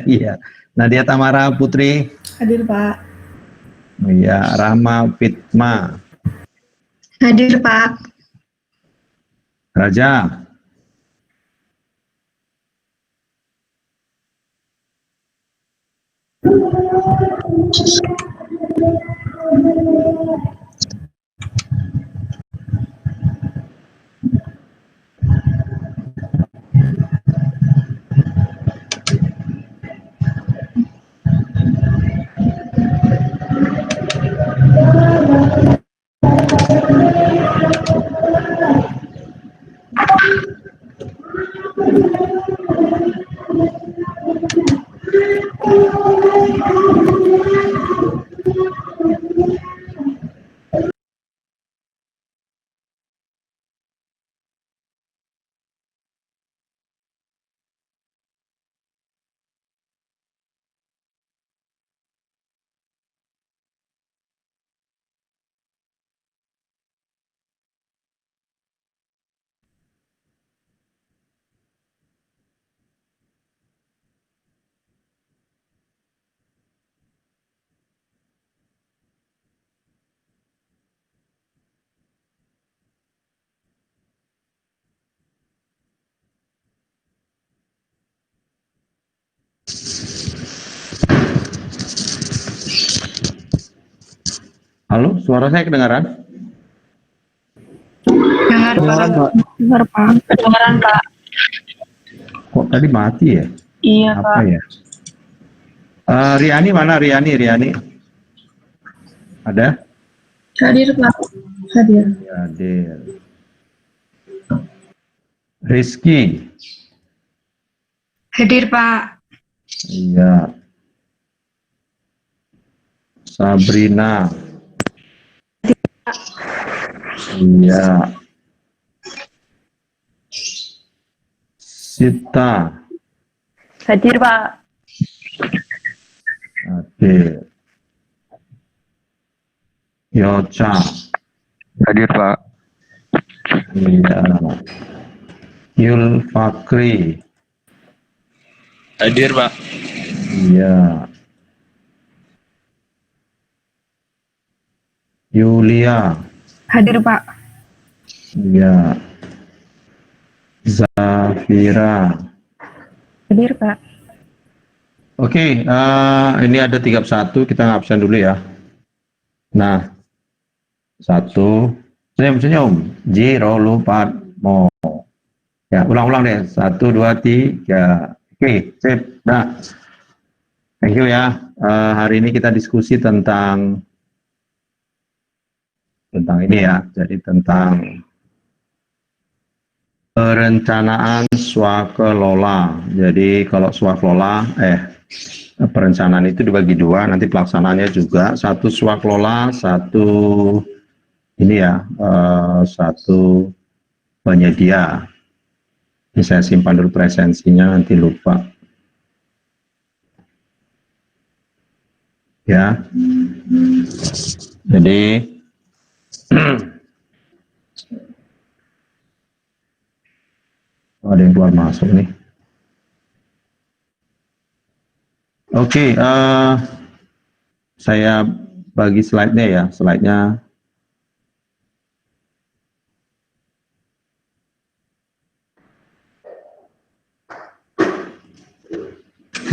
Iya. Nadia Tamara Putri. Hadir, Pak. Iya. Rahma Fitma. Hadir, Pak. Raja. Halo, suara saya kedengaran? Dengar, Pak. Dengar, Pak. Kedengaran, Pak. Kok tadi mati ya? Iya, Apa Pak. ya? Riani mana? Riani. Ada? Hadir, Pak. Hadir. Hadir. Rizky. Hadir, Pak. Iya. Sabrina. Iya. Sita. Hadir, Pak. Hadir. Yocha. Hadir, Pak. Iya. Yul Fakri. Hadir, Pak. Iya. Yulia. Hadir, Pak. Iya. Zafira. Hadir, Pak. Oke, ini ada 31, kita ngabsen dulu ya. Nah, 1, senyum, Jiro, lupa, mau. Ya, ulang-ulang deh, 1, 2, 3. Oke, sip, nah. Thank you ya. Hari ini kita diskusi tentang ini ya, jadi tentang perencanaan swakelola. Jadi kalau swakelola, perencanaan itu dibagi dua, nanti pelaksanaannya juga. Satu swakelola, satu ini ya, satu penyedia. Ini saya simpan dulu presensinya, nanti lupa. Ya, jadi ada yang keluar masuk nih. Oke, saya bagi slide-nya ya, slide-nya.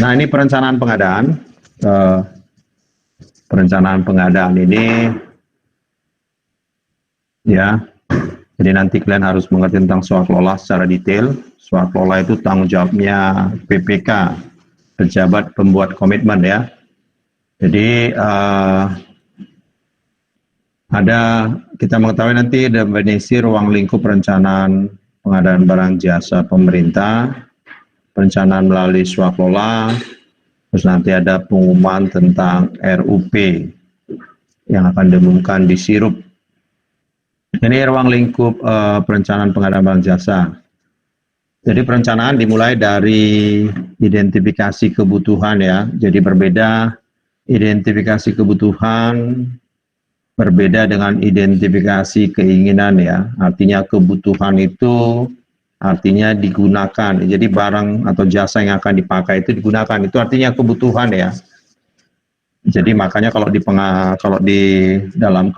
Nah, ini perencanaan pengadaan. Perencanaan pengadaan ini, ya, jadi nanti kalian harus mengerti tentang swakelola secara detail. Swakelola itu tanggung jawabnya PPK, pejabat pembuat komitmen ya. Jadi kita mengetahui nanti definisi ruang lingkup perencanaan pengadaan barang jasa pemerintah, perencanaan melalui swakelola, terus nanti ada pengumuman tentang RUP yang akan diumumkan di Sirup. Ini ruang lingkup perencanaan pengadaan barang jasa. Jadi perencanaan dimulai dari identifikasi kebutuhan ya. Jadi berbeda identifikasi kebutuhan, berbeda dengan identifikasi keinginan ya. Artinya kebutuhan itu artinya digunakan. Jadi barang atau jasa yang akan dipakai itu digunakan. Itu artinya kebutuhan ya. Jadi makanya kalau di dalam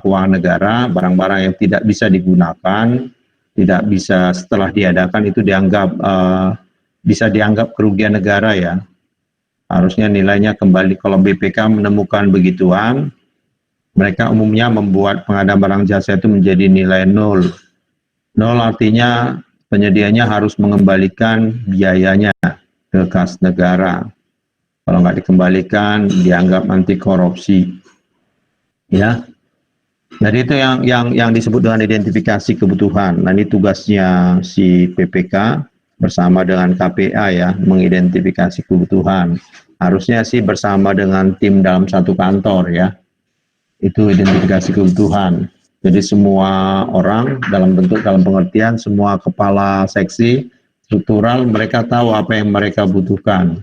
keuangan negara, barang-barang yang tidak bisa digunakan, tidak bisa setelah diadakan itu bisa dianggap kerugian negara ya. Harusnya nilainya kembali. Kalau BPK menemukan begituan, mereka umumnya membuat pengadaan barang jasa itu menjadi nilai 0. 0 artinya penyedianya harus mengembalikan biayanya ke kas negara. Kalau nggak dikembalikan, dianggap anti korupsi. Ya. Jadi itu yang disebut dengan identifikasi kebutuhan. Nah, ini tugasnya si PPK bersama dengan KPA ya, mengidentifikasi kebutuhan. Harusnya sih bersama dengan tim dalam satu kantor ya. Itu identifikasi kebutuhan. Jadi semua orang dalam pengertian semua kepala seksi struktural mereka tahu apa yang mereka butuhkan.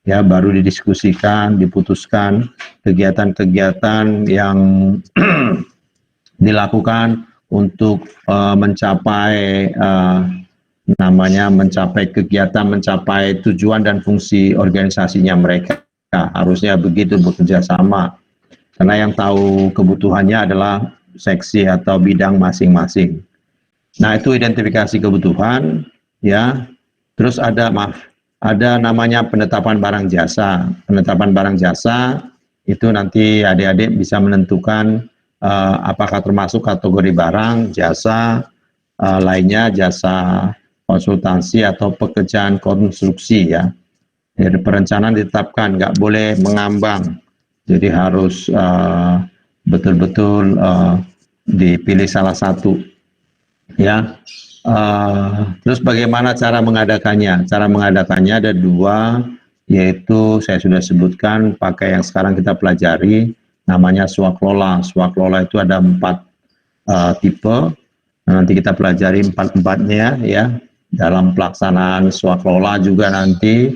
Ya, baru didiskusikan, diputuskan kegiatan-kegiatan yang dilakukan untuk mencapai mencapai tujuan dan fungsi organisasinya mereka. Harusnya begitu, bekerja sama. Karena yang tahu kebutuhannya adalah seksi atau bidang masing-masing. Nah, itu identifikasi kebutuhan ya. Terus ada namanya penetapan barang jasa. Penetapan barang jasa itu nanti adik-adik bisa menentukan apakah termasuk kategori barang, jasa, lainnya jasa konsultansi atau pekerjaan konstruksi ya. Jadi perencanaan ditetapkan, nggak boleh mengambang. Jadi harus betul-betul dipilih salah satu ya. Terus bagaimana cara mengadakannya? Cara mengadakannya ada 2, yaitu saya sudah sebutkan pakai yang sekarang kita pelajari, namanya swaklola. Swaklola itu ada 4 tipe. Nah, nanti kita pelajari 4-empatnya ya dalam pelaksanaan swaklola juga nanti.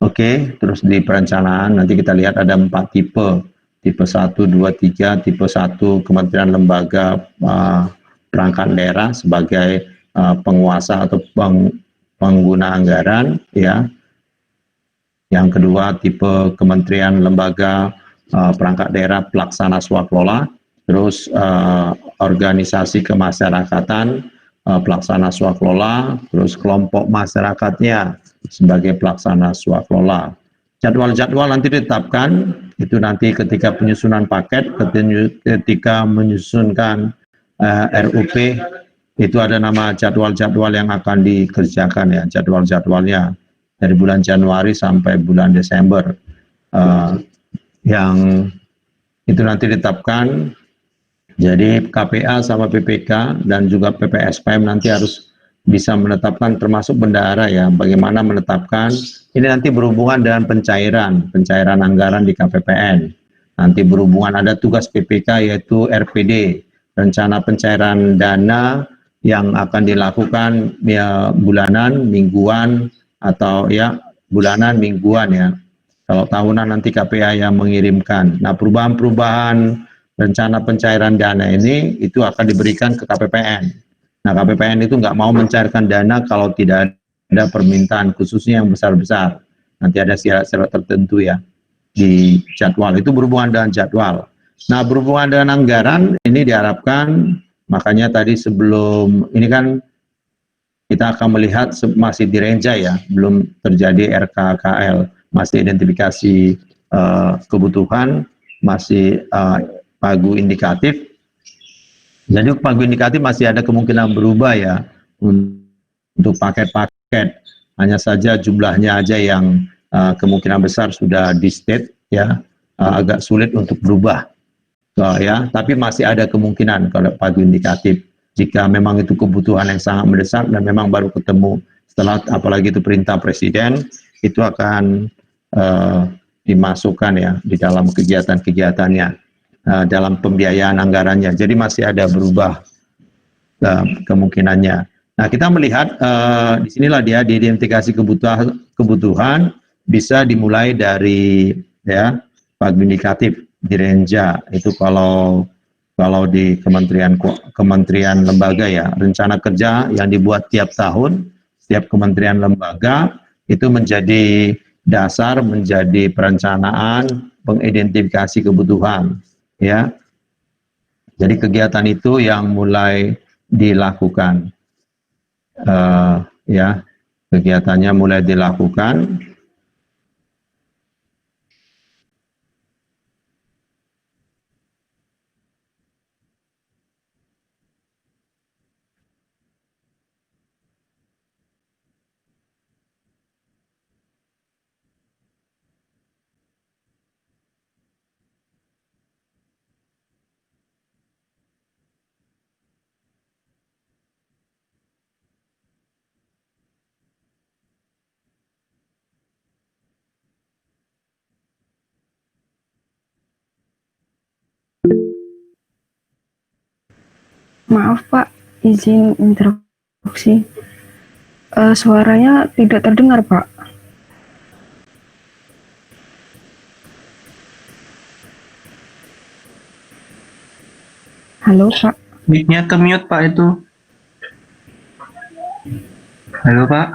Oke, terus di perencanaan nanti kita lihat ada 4 tipe. Tipe 1, 2, 3. Tipe 1 kementerian lembaga perangkat daerah sebagai penguasa atau pengguna anggaran ya. Yang kedua tipe kementerian lembaga perangkat daerah pelaksana swaklola. Terus organisasi kemasyarakatan pelaksana swaklola. Terus kelompok masyarakatnya sebagai pelaksana swaklola. Jadwal-jadwal nanti ditetapkan itu nanti ketika penyusunan paket, ketika menyusunkan RUP itu ada nama jadwal-jadwal yang akan dikerjakan ya, jadwal-jadwalnya dari bulan Januari sampai bulan Desember yang itu nanti ditetapkan. Jadi KPA sama PPK dan juga PPSPM nanti harus bisa menetapkan, termasuk bendahara ya, bagaimana menetapkan. Ini nanti berhubungan dengan pencairan anggaran di KPPN. Nanti berhubungan, ada tugas PPK yaitu RPD, rencana pencairan dana yang akan dilakukan ya bulanan, mingguan, atau ya bulanan, mingguan ya. Kalau tahunan nanti KPA yang mengirimkan. Nah, perubahan-perubahan rencana pencairan dana ini itu akan diberikan ke KPPN. Nah, KPPN itu nggak mau mencairkan dana kalau tidak ada permintaan, khususnya yang besar-besar. Nanti ada syarat-syarat tertentu ya di jadwal. Itu berhubungan dengan jadwal. Nah, berhubungan dengan anggaran ini diharapkan, makanya tadi sebelum ini kan kita akan melihat masih di Renja ya, belum terjadi RKKL, masih identifikasi kebutuhan, masih pagu indikatif. Jadi pagu indikatif masih ada kemungkinan berubah ya untuk paket-paket. Hanya saja jumlahnya aja yang kemungkinan besar sudah di state ya, agak sulit untuk berubah. Ya, tapi masih ada kemungkinan kalau pagu indikatif jika memang itu kebutuhan yang sangat mendesak dan memang baru ketemu setelah, apalagi itu perintah presiden, itu akan dimasukkan ya di dalam kegiatan-kegiatannya, dalam pembiayaan anggarannya. Jadi masih ada berubah kemungkinannya. Nah, kita melihat disinilah dia diidentifikasi kebutuhan bisa dimulai dari ya pagu indikatif di Renja. Itu kalau kalau di kementerian lembaga ya, rencana kerja yang dibuat tiap tahun, setiap kementerian lembaga itu menjadi dasar, menjadi perencanaan, pengidentifikasi kebutuhan, ya. Jadi kegiatan itu yang mulai dilakukan, ya, kegiatannya mulai dilakukan. Maaf Pak, izin interupsi. Suaranya tidak terdengar Pak. Halo Pak. Mic-nya ke mute Pak itu. Halo Pak.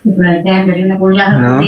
Halo.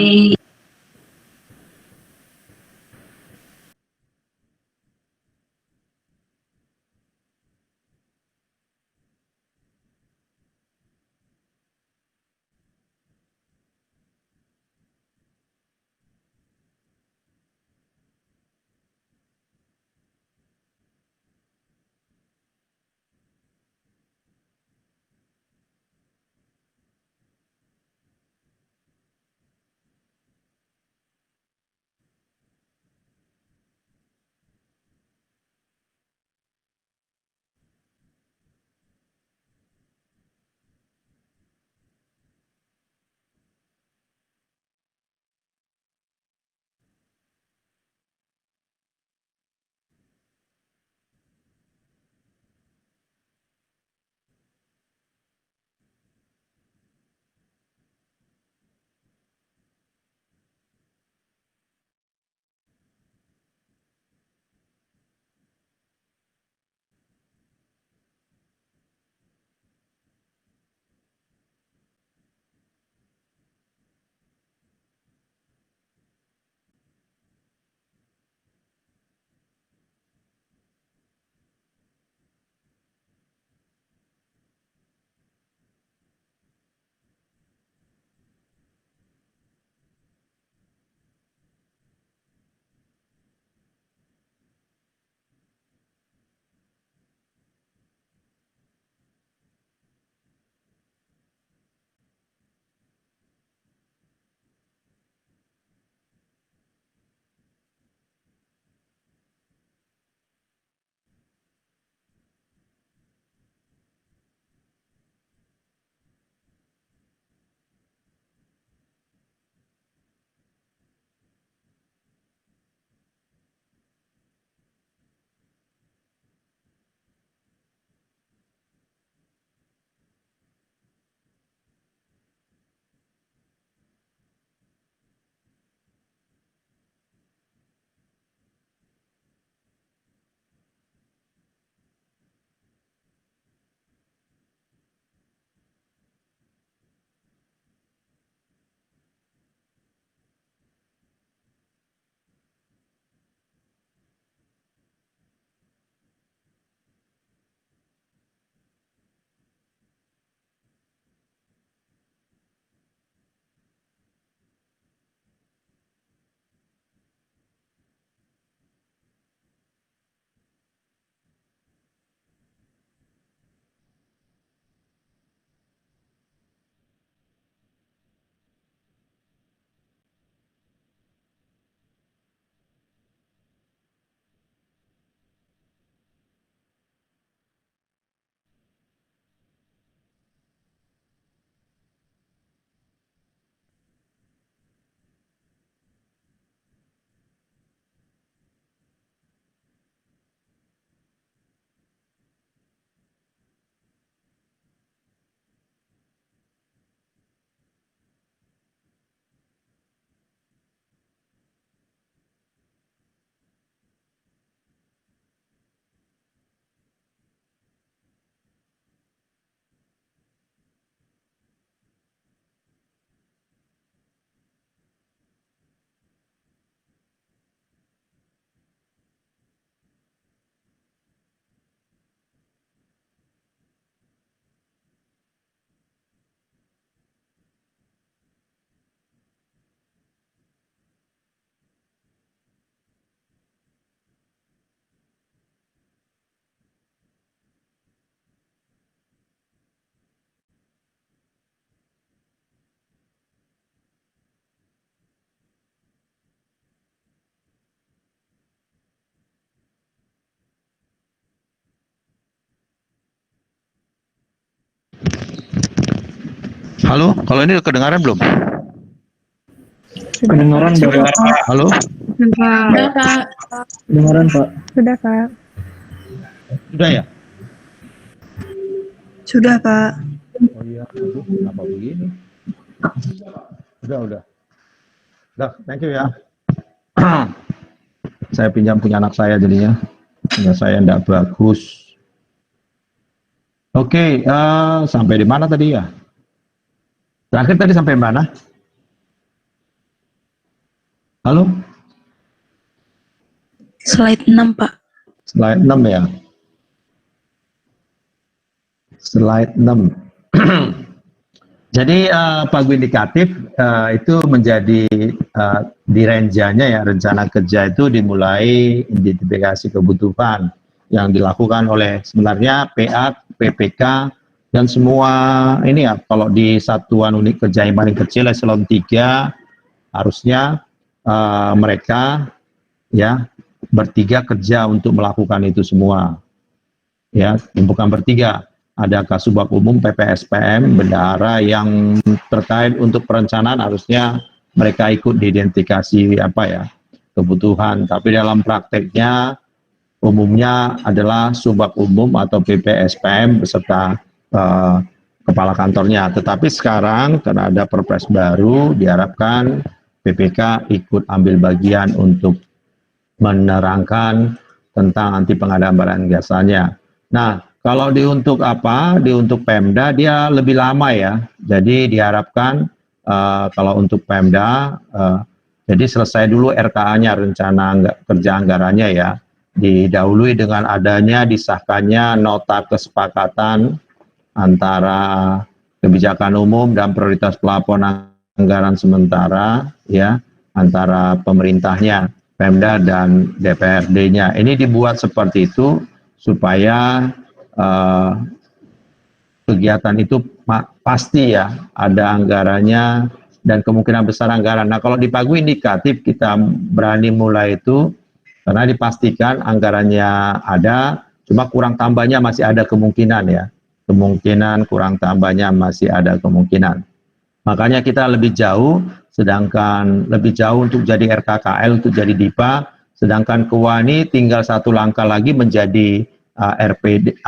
Halo, kalau ini kedengaran belum? Kedengaran Pak. Halo? Sudah, Pak. Kedengaran Pak. Sudah, Kak. Sudah ya? Sudah, Pak. Oh iya, aduh, kenapa begini? Udah. Udah, thank you ya. Saya pinjam punya anak saya jadinya. Punya saya enggak bagus. Oke, sampai di mana tadi ya? Terakhir tadi sampai mana? Halo? Slide 6, Pak. Slide 6 ya. Slide 6. Jadi pagu indikatif itu menjadi di range-nya ya, rencana kerja itu dimulai identifikasi kebutuhan yang dilakukan oleh sebenarnya PA, PPK, dan semua ini ya, kalau di satuan unit kerja yang paling kecil eselon 3 harusnya mereka ya bertiga kerja untuk melakukan itu semua ya, bukan bertiga, ada Kasubag Umum, PPSPM, bendahara yang terkait untuk perencanaan harusnya mereka ikut diidentifikasi apa ya kebutuhan, tapi dalam prakteknya umumnya adalah Subag Umum atau PPSPM beserta kepala kantornya. Tetapi sekarang karena ada perpres baru diharapkan PPK ikut ambil bagian untuk menerangkan tentang anti pengadaan barang jasanya. Nah, kalau untuk apa? Untuk Pemda dia lebih lama ya. Jadi diharapkan kalau untuk Pemda jadi selesai dulu RKA-nya, rencana kerja anggarannya ya. Didahului dengan adanya disahkannya nota kesepakatan antara kebijakan umum dan prioritas pelapon anggaran sementara ya antara pemerintahnya, Pemda dan DPRD-nya. Ini dibuat seperti itu supaya kegiatan itu pasti ya ada anggarannya dan kemungkinan besar anggaran. Nah, kalau di pagu indikatif kita berani mulai itu karena dipastikan anggarannya ada, cuma kurang tambahnya masih ada kemungkinan ya. Kemungkinan kurang tambahnya masih ada kemungkinan. Makanya kita lebih jauh, sedangkan lebih jauh untuk jadi RKKL, untuk jadi DIPA, sedangkan Kewani tinggal satu langkah lagi menjadi RPD,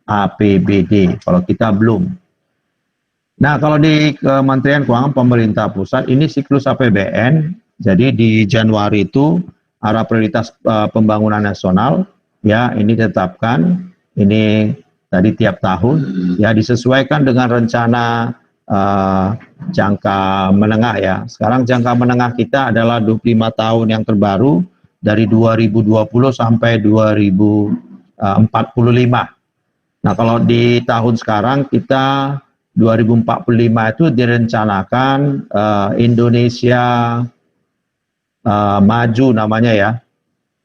APBD, kalau kita belum. Nah, kalau di Kementerian Keuangan Pemerintah Pusat, ini siklus APBN, jadi di Januari itu arah prioritas pembangunan nasional, ya ini ditetapkan, ini tadi tiap tahun, ya disesuaikan dengan rencana jangka menengah ya. Sekarang jangka menengah kita adalah 25 tahun yang terbaru dari 2020 sampai 2045. Nah, kalau di tahun sekarang kita 2045 itu direncanakan Indonesia maju namanya ya.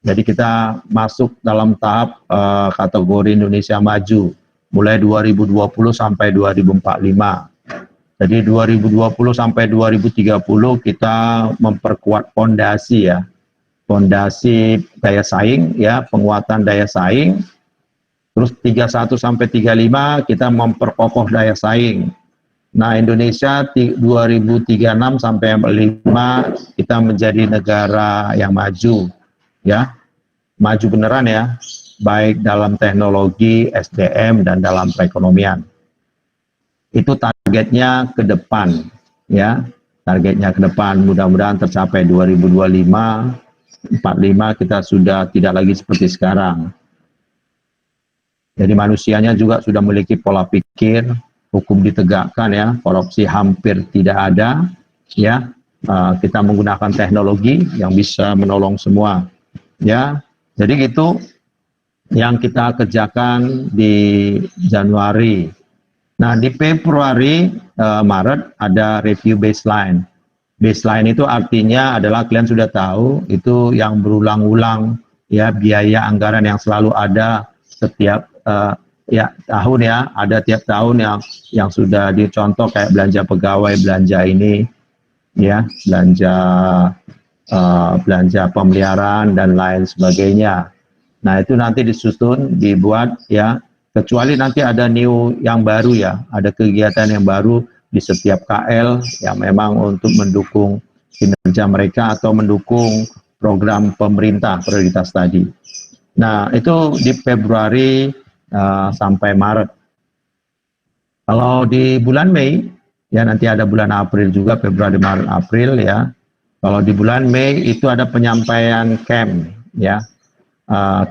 Jadi kita masuk dalam tahap kategori Indonesia maju mulai 2020 sampai 2045. Jadi 2020 sampai 2030 kita memperkuat fondasi ya. Fondasi daya saing ya, penguatan daya saing. Terus 31 sampai 35 kita memperkokoh daya saing. Nah, Indonesia 2036 sampai 45 kita menjadi negara yang maju ya. Maju beneran ya, baik dalam teknologi, SDM dan dalam perekonomian. Itu targetnya ke depan ya. Targetnya ke depan mudah-mudahan tercapai 2025, 45 kita sudah tidak lagi seperti sekarang. Jadi manusianya juga sudah memiliki pola pikir, hukum ditegakkan ya, korupsi hampir tidak ada ya. Kita menggunakan teknologi yang bisa menolong semua ya. Jadi gitu yang kita kerjakan di Januari. Nah, di Februari, Maret ada review baseline. Baseline itu artinya adalah kalian sudah tahu itu yang berulang-ulang ya, biaya anggaran yang selalu ada setiap ya tahun ya, ada tiap tahun yang sudah dicontoh kayak belanja pegawai, belanja ini ya, belanja pemeliharaan dan lain sebagainya. Nah, itu nanti disusun, dibuat ya, kecuali nanti ada new yang baru ya, ada kegiatan yang baru di setiap KL yang memang untuk mendukung kinerja mereka atau mendukung program pemerintah prioritas tadi. Nah, itu di Februari sampai Maret. Kalau di bulan Mei, ya nanti ada bulan April juga, Februari, Maret, April ya. Kalau di bulan Mei itu ada penyampaian camp ya.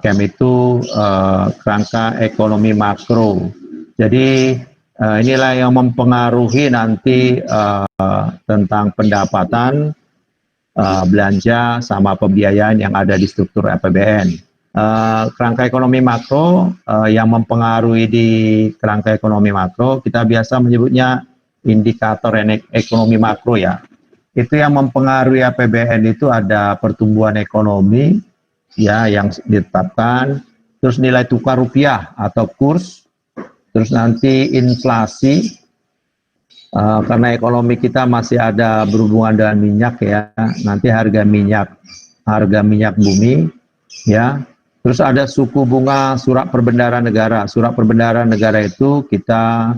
Camp itu kerangka ekonomi makro. Jadi inilah yang mempengaruhi nanti tentang pendapatan, belanja sama pembiayaan yang ada di struktur APBN. Kerangka ekonomi makro yang mempengaruhi di kerangka ekonomi makro kita biasa menyebutnya indikator ekonomi makro ya. Itu yang mempengaruhi APBN itu ada pertumbuhan ekonomi ya yang ditetapkan, terus nilai tukar rupiah atau kurs, terus nanti inflasi karena ekonomi kita masih ada berhubungan dengan minyak ya, nanti harga minyak bumi ya. Terus ada suku bunga surat perbendaharaan negara. Surat perbendaharaan negara itu kita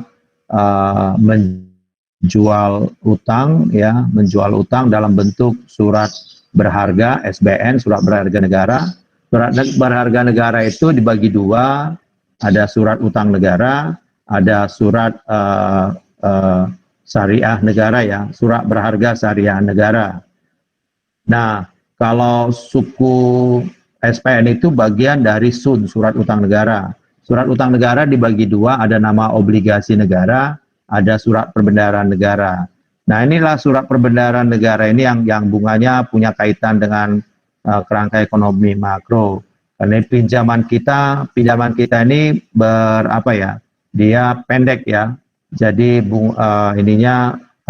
menjual utang ya, menjual utang dalam bentuk surat berharga SBN, surat berharga negara. Surat berharga negara itu dibagi dua, ada surat utang negara, ada surat syariah negara ya, surat berharga syariah negara. Nah, kalau suku SPN itu bagian dari SUN, surat utang negara. Surat utang negara dibagi dua, ada nama obligasi negara, ada surat perbendaharaan negara. Nah, inilah surat perbendaharaan negara ini yang bunganya punya kaitan dengan kerangka ekonomi makro. Karena pinjaman kita ini dia pendek ya. Jadi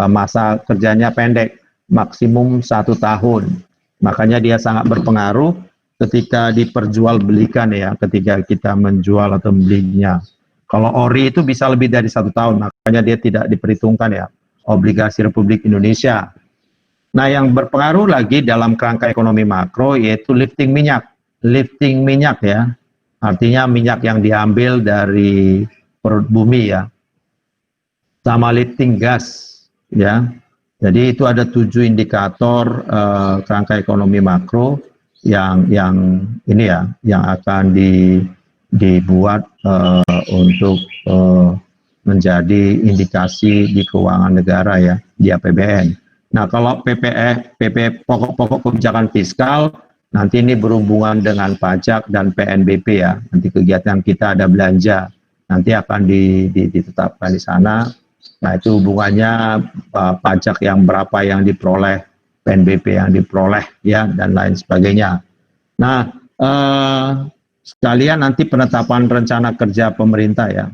masa kerjanya pendek, maksimum 1 tahun. Makanya dia sangat berpengaruh ketika diperjualbelikan ya, ketika kita menjual atau membelinya. Kalau ORI itu bisa lebih dari 1 tahun, makanya dia tidak diperhitungkan ya, obligasi Republik Indonesia. Nah, yang berpengaruh lagi dalam kerangka ekonomi makro yaitu lifting minyak ya, artinya minyak yang diambil dari perut bumi ya, sama lifting gas ya. Jadi itu ada 7 indikator kerangka ekonomi makro yang ini ya, yang akan dibuat untuk menjadi indikasi di keuangan negara ya, di APBN. Nah, kalau pokok-pokok kebijakan fiskal nanti ini berhubungan dengan pajak dan PNBP ya. Nanti kegiatan kita ada belanja, nanti akan ditetapkan di sana. Nah, itu hubungannya pajak yang berapa yang diperoleh, PNBP yang diperoleh ya, dan lain sebagainya. Nah, sekalian nanti penetapan rencana kerja pemerintah ya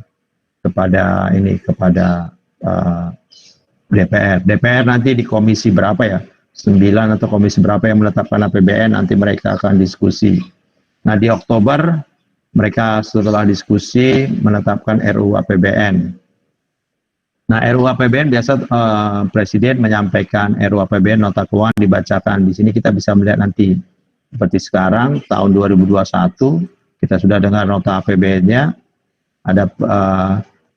kepada DPR nanti di komisi berapa ya, 9 atau komisi berapa yang menetapkan APBN, nanti mereka akan diskusi. Nah, di Oktober mereka setelah diskusi menetapkan RUU APBN. Nah, RUU APBN biasa Presiden menyampaikan RUU APBN nota keuangan dibacakan. Di sini kita bisa melihat nanti seperti sekarang tahun 2021 kita sudah dengar nota APBN-nya,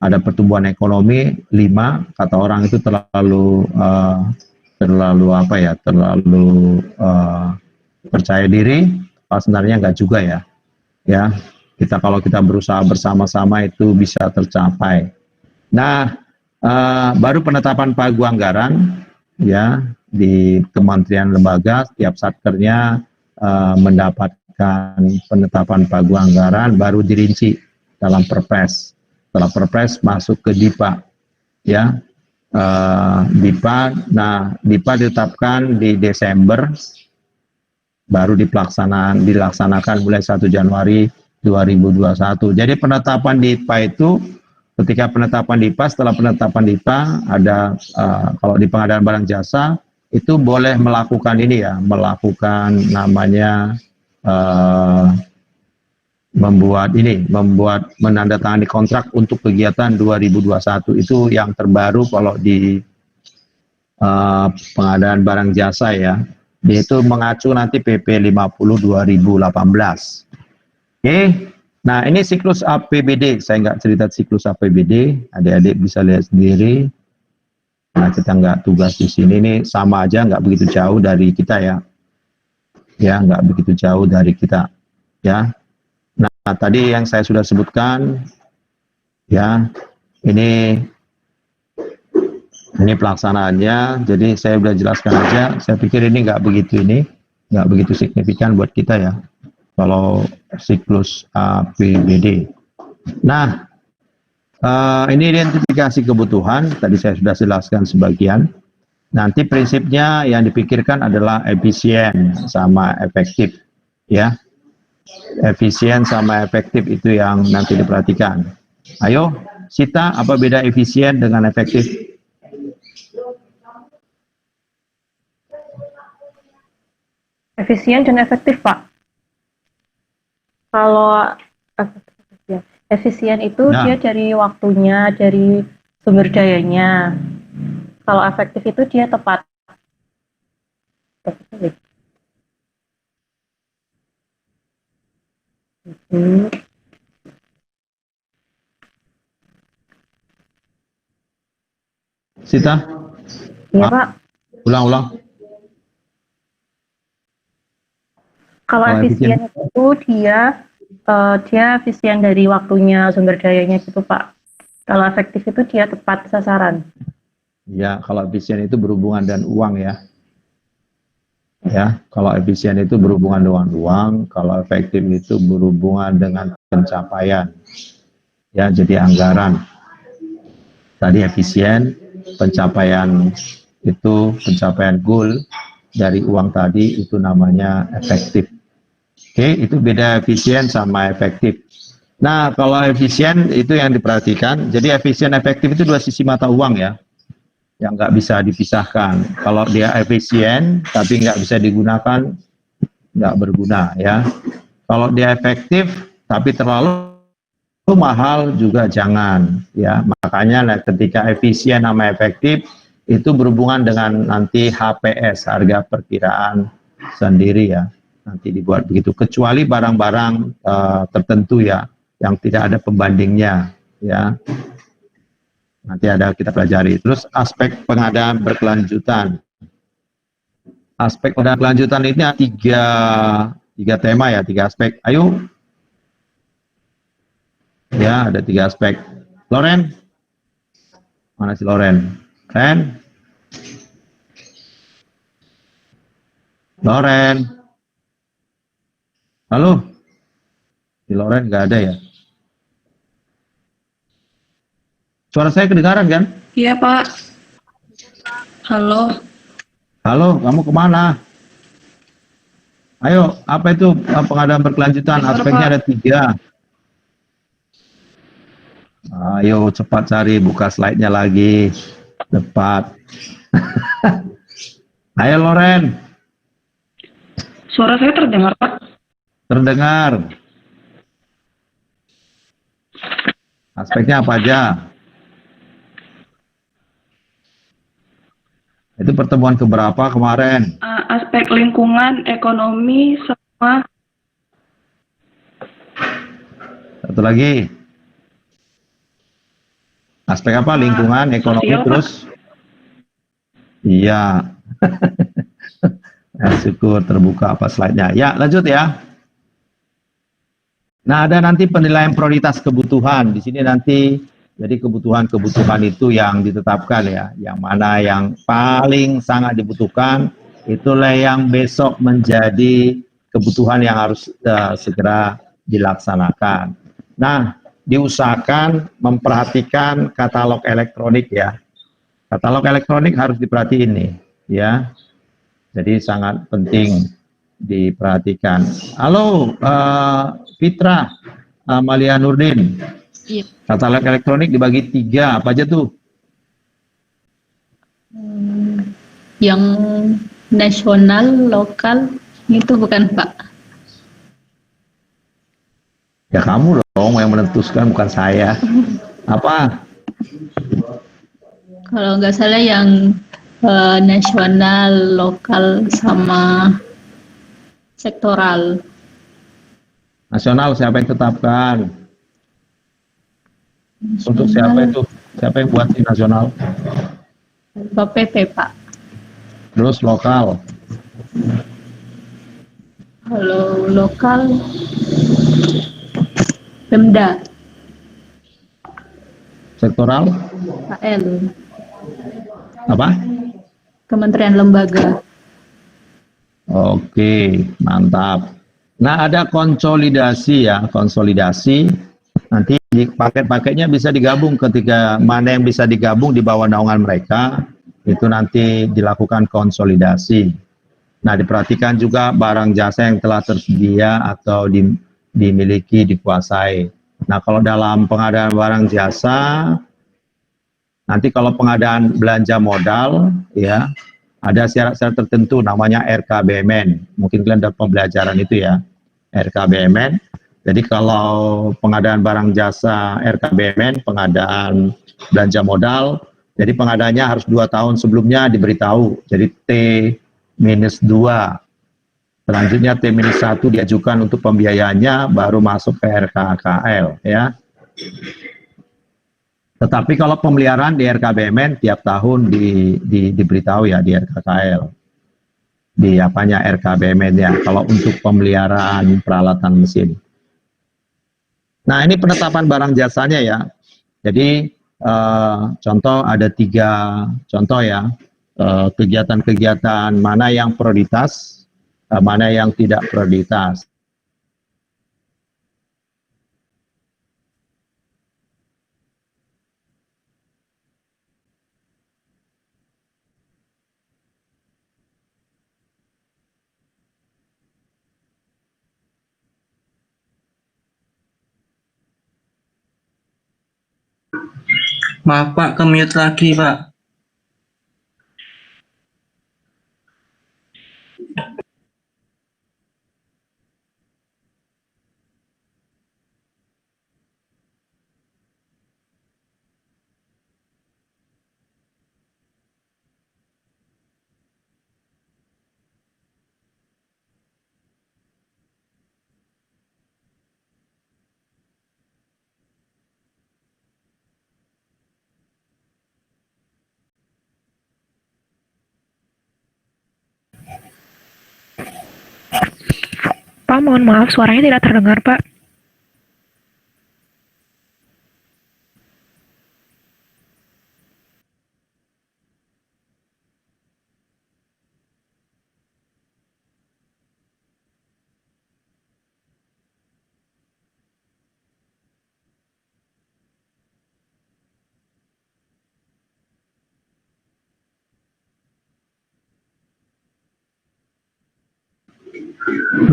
ada pertumbuhan ekonomi 5, kata orang itu terlalu percaya diri, sebenarnya enggak juga ya. Ya, kalau kita berusaha bersama-sama itu bisa tercapai. Nah, baru penetapan pagu anggaran ya di kementerian lembaga, setiap satkernya mendapatkan penetapan pagu anggaran baru dirinci dalam Perpres. Setelah Perpres masuk ke DIPA ya. DIPA ditetapkan di Desember, baru dilaksanakan mulai 1 Januari 2021. Jadi penetapan DIPA itu, ketika penetapan DIPA, setelah penetapan DIPA ada kalau di pengadaan barang jasa itu boleh melakukan namanya membuat menandatangani kontrak untuk kegiatan 2021. Itu yang terbaru kalau di pengadaan barang jasa ya. Yaitu mengacu nanti PP 50 2018. Oke. Nah, ini siklus APBD. Saya nggak cerita siklus APBD, adik-adik bisa lihat sendiri. Nah, kita nggak tugas di sini, ini sama aja, nggak begitu jauh dari kita ya. Ya, nggak begitu jauh dari kita. Ya. Nah, tadi yang saya sudah sebutkan, ya, ini pelaksanaannya. Jadi saya sudah jelaskan aja. Saya pikir ini nggak begitu signifikan buat kita ya. Kalau siklus APBD. Nah, ini identifikasi kebutuhan. Tadi saya sudah jelaskan sebagian. Nanti prinsipnya yang dipikirkan adalah efisien sama efektif, ya. Efisien sama efektif itu yang nanti diperhatikan. Ayo, Sita, apa beda efisien dengan efektif? Efisien dan efektif, Pak. Kalau efisien itu Nah. dia dari waktunya, dari sumber dayanya. Kalau efektif itu dia tepat. Sita, Iya, Pak. ulang-ulang. Kalau Kalau efisien itu dia efisien dari waktunya, sumber dayanya gitu, Pak. Kalau efektif itu dia tepat sasaran. Ya, kalau efisien itu berhubungan dengan uang ya. Ya, kalau efisien itu berhubungan dengan uang, kalau efektif itu berhubungan dengan pencapaian. Ya, jadi anggaran. Tadi efisien, pencapaian goal dari uang tadi itu namanya efektif. Oke, itu beda efisien sama efektif. Nah, kalau efisien itu yang diperhatikan. Jadi efisien efektif itu dua sisi mata uang ya, yang nggak bisa dipisahkan. Kalau dia efisien tapi nggak bisa digunakan, nggak berguna ya. Kalau dia efektif tapi terlalu mahal juga jangan ya. Makanya ketika efisien sama efektif itu berhubungan dengan nanti HPS, harga perkiraan sendiri ya. Nanti dibuat begitu, kecuali barang-barang tertentu ya yang tidak ada pembandingnya ya. Nanti ada kita pelajari. Terus aspek pengadaan berkelanjutan. Aspek pengadaan berkelanjutan ini tiga tema ya, tiga aspek. Ayo. Ya, ada tiga aspek. Loren? Mana si Loren? Ren? Loren? Halo? Si Loren nggak ada ya? Suara saya kedengaran kan? Iya, Pak. Halo. Halo, kamu kemana? Ayo, apa itu pengadaan berkelanjutan? Bentar, Aspeknya Pak. ada tiga. Ayo cepat cari, buka slide-nya lagi. Cepat. Ayo Loren, Suara saya terdengar, Pak. terdengar. Aspeknya apa aja? Itu pertemuan keberapa kemarin? Aspek lingkungan, ekonomi, sama Satu lagi. Aspek apa? Lingkungan, ekonomi, sosial, Pak. terus? Iya. Syukur terbuka apa slide-nya. Ya, lanjut ya. Nah, ada nanti penilaian prioritas kebutuhan. Di sini nanti jadi kebutuhan-kebutuhan itu yang ditetapkan ya. Yang mana yang paling sangat dibutuhkan, itulah yang besok menjadi kebutuhan yang harus segera dilaksanakan. Nah, diusahakan memperhatikan katalog elektronik ya. Katalog elektronik harus diperhatiin nih ya. Jadi sangat penting diperhatikan. Halo Fitra Amalia Nurdin. Iya. Katalog elektronik dibagi 3, apa aja tuh? Yang nasional, lokal, itu bukan Pak? Ya kamu dong yang menentukan, bukan saya. Apa? Kalau nggak salah yang nasional, lokal, sama sektoral. Nasional siapa yang tetapkan? Untuk siapa itu? Siapa yang buat di nasional? Tanpa PP, Pak. Terus lokal, Kalau lokal, Pemda, sektoral, KL, apa? Kementerian Lembaga. Oke, mantap. Nah, ada konsolidasi ya, konsolidasi. Nanti paket-paketnya bisa digabung ketika mana yang bisa digabung di bawah naungan mereka, itu nanti dilakukan konsolidasi. Nah, diperhatikan juga barang jasa yang telah tersedia atau dimiliki, dikuasai. Nah, kalau dalam pengadaan barang jasa, nanti kalau pengadaan belanja modal, ya, ada syarat-syarat tertentu namanya RKBMN. Mungkin kalian dapat pembelajaran itu ya, RKBMN. Jadi kalau pengadaan barang jasa RKBMN, pengadaan belanja modal, jadi pengadaannya harus 2 tahun sebelumnya diberitahu. Jadi T-2. Selanjutnya T-1 diajukan untuk pembiayaannya, baru masuk ke RKKL ya. Tetapi kalau pemeliharaan di RKBMN tiap tahun diberitahu ya di RKKL. Di apanya RKBMN ya, kalau untuk pemeliharaan peralatan mesin. Nah, ini penetapan barang jasanya ya. Jadi contoh ada 3 contoh ya, kegiatan-kegiatan mana yang prioritas, mana yang tidak prioritas. Maaf Pak, ke-mute lagi Pak. Pak, mohon maaf, suaranya tidak terdengar, Pak.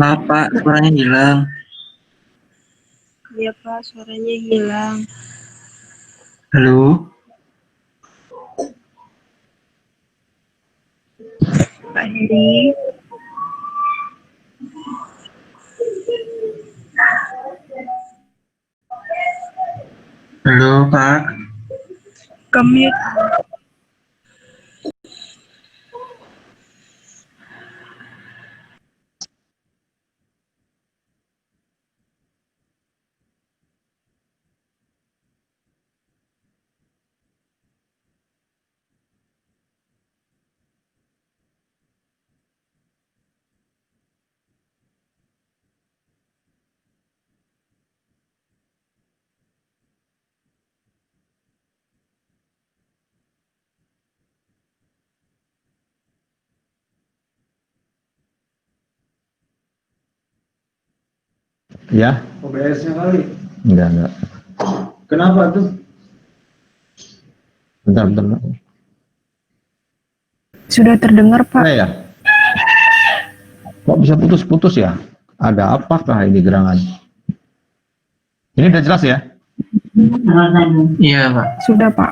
Maaf Pak, suaranya hilang. Iya Pak, suaranya hilang. Halo? Pak Heri. Halo Pak? Kemit. Ya? OBS-nya kali. Enggak. Kenapa tuh? Bentar. Sudah terdengar, Pak. Nah, ya? Kok bisa putus-putus ya? Ada apakah ini gerangan? Ini udah jelas ya? Iya Pak. Sudah, Pak.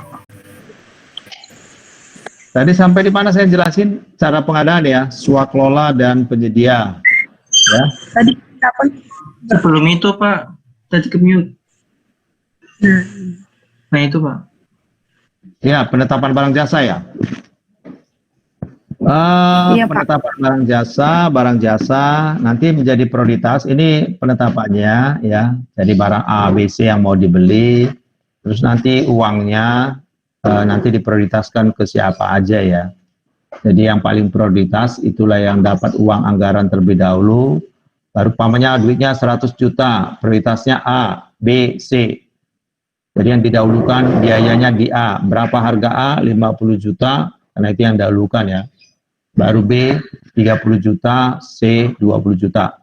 Tadi sampai di mana saya jelasin cara pengadaan ya, swakelola dan penyedia. Ya. Tadi kapan? Sebelum itu Pak, tadi ke-mute. Nah itu Pak. Ya, penetapan barang jasa ya. Iya, Pak. Penetapan barang jasa nanti menjadi prioritas. Ini penetapannya ya. Jadi barang A, B, C yang mau dibeli, terus nanti uangnya nanti diprioritaskan ke siapa aja ya. Jadi yang paling prioritas itulah yang dapat uang anggaran terlebih dahulu, baru pamannya duitnya 100 juta, prioritasnya A, B, C. Jadi yang didahulukan biayanya di A. Berapa harga A? 50 juta, karena itu yang didahulukan ya. Baru B, 30 juta, C, 20 juta.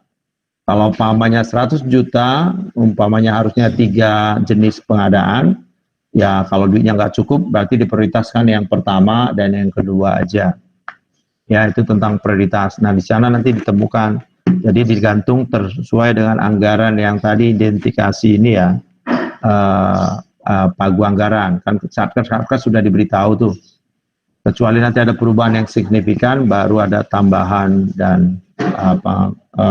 Kalau umpamanya 100 juta, umpamanya harusnya 3 jenis pengadaan, ya kalau duitnya nggak cukup, berarti diprioritaskan yang pertama dan yang kedua aja. Ya, itu tentang prioritas. Nah, di sana nanti ditemukan. Jadi digantung sesuai dengan anggaran yang tadi identifikasi ini ya, pagu anggaran. Kan Satgas sudah diberitahu tuh. Kecuali nanti ada perubahan yang signifikan, baru ada tambahan dan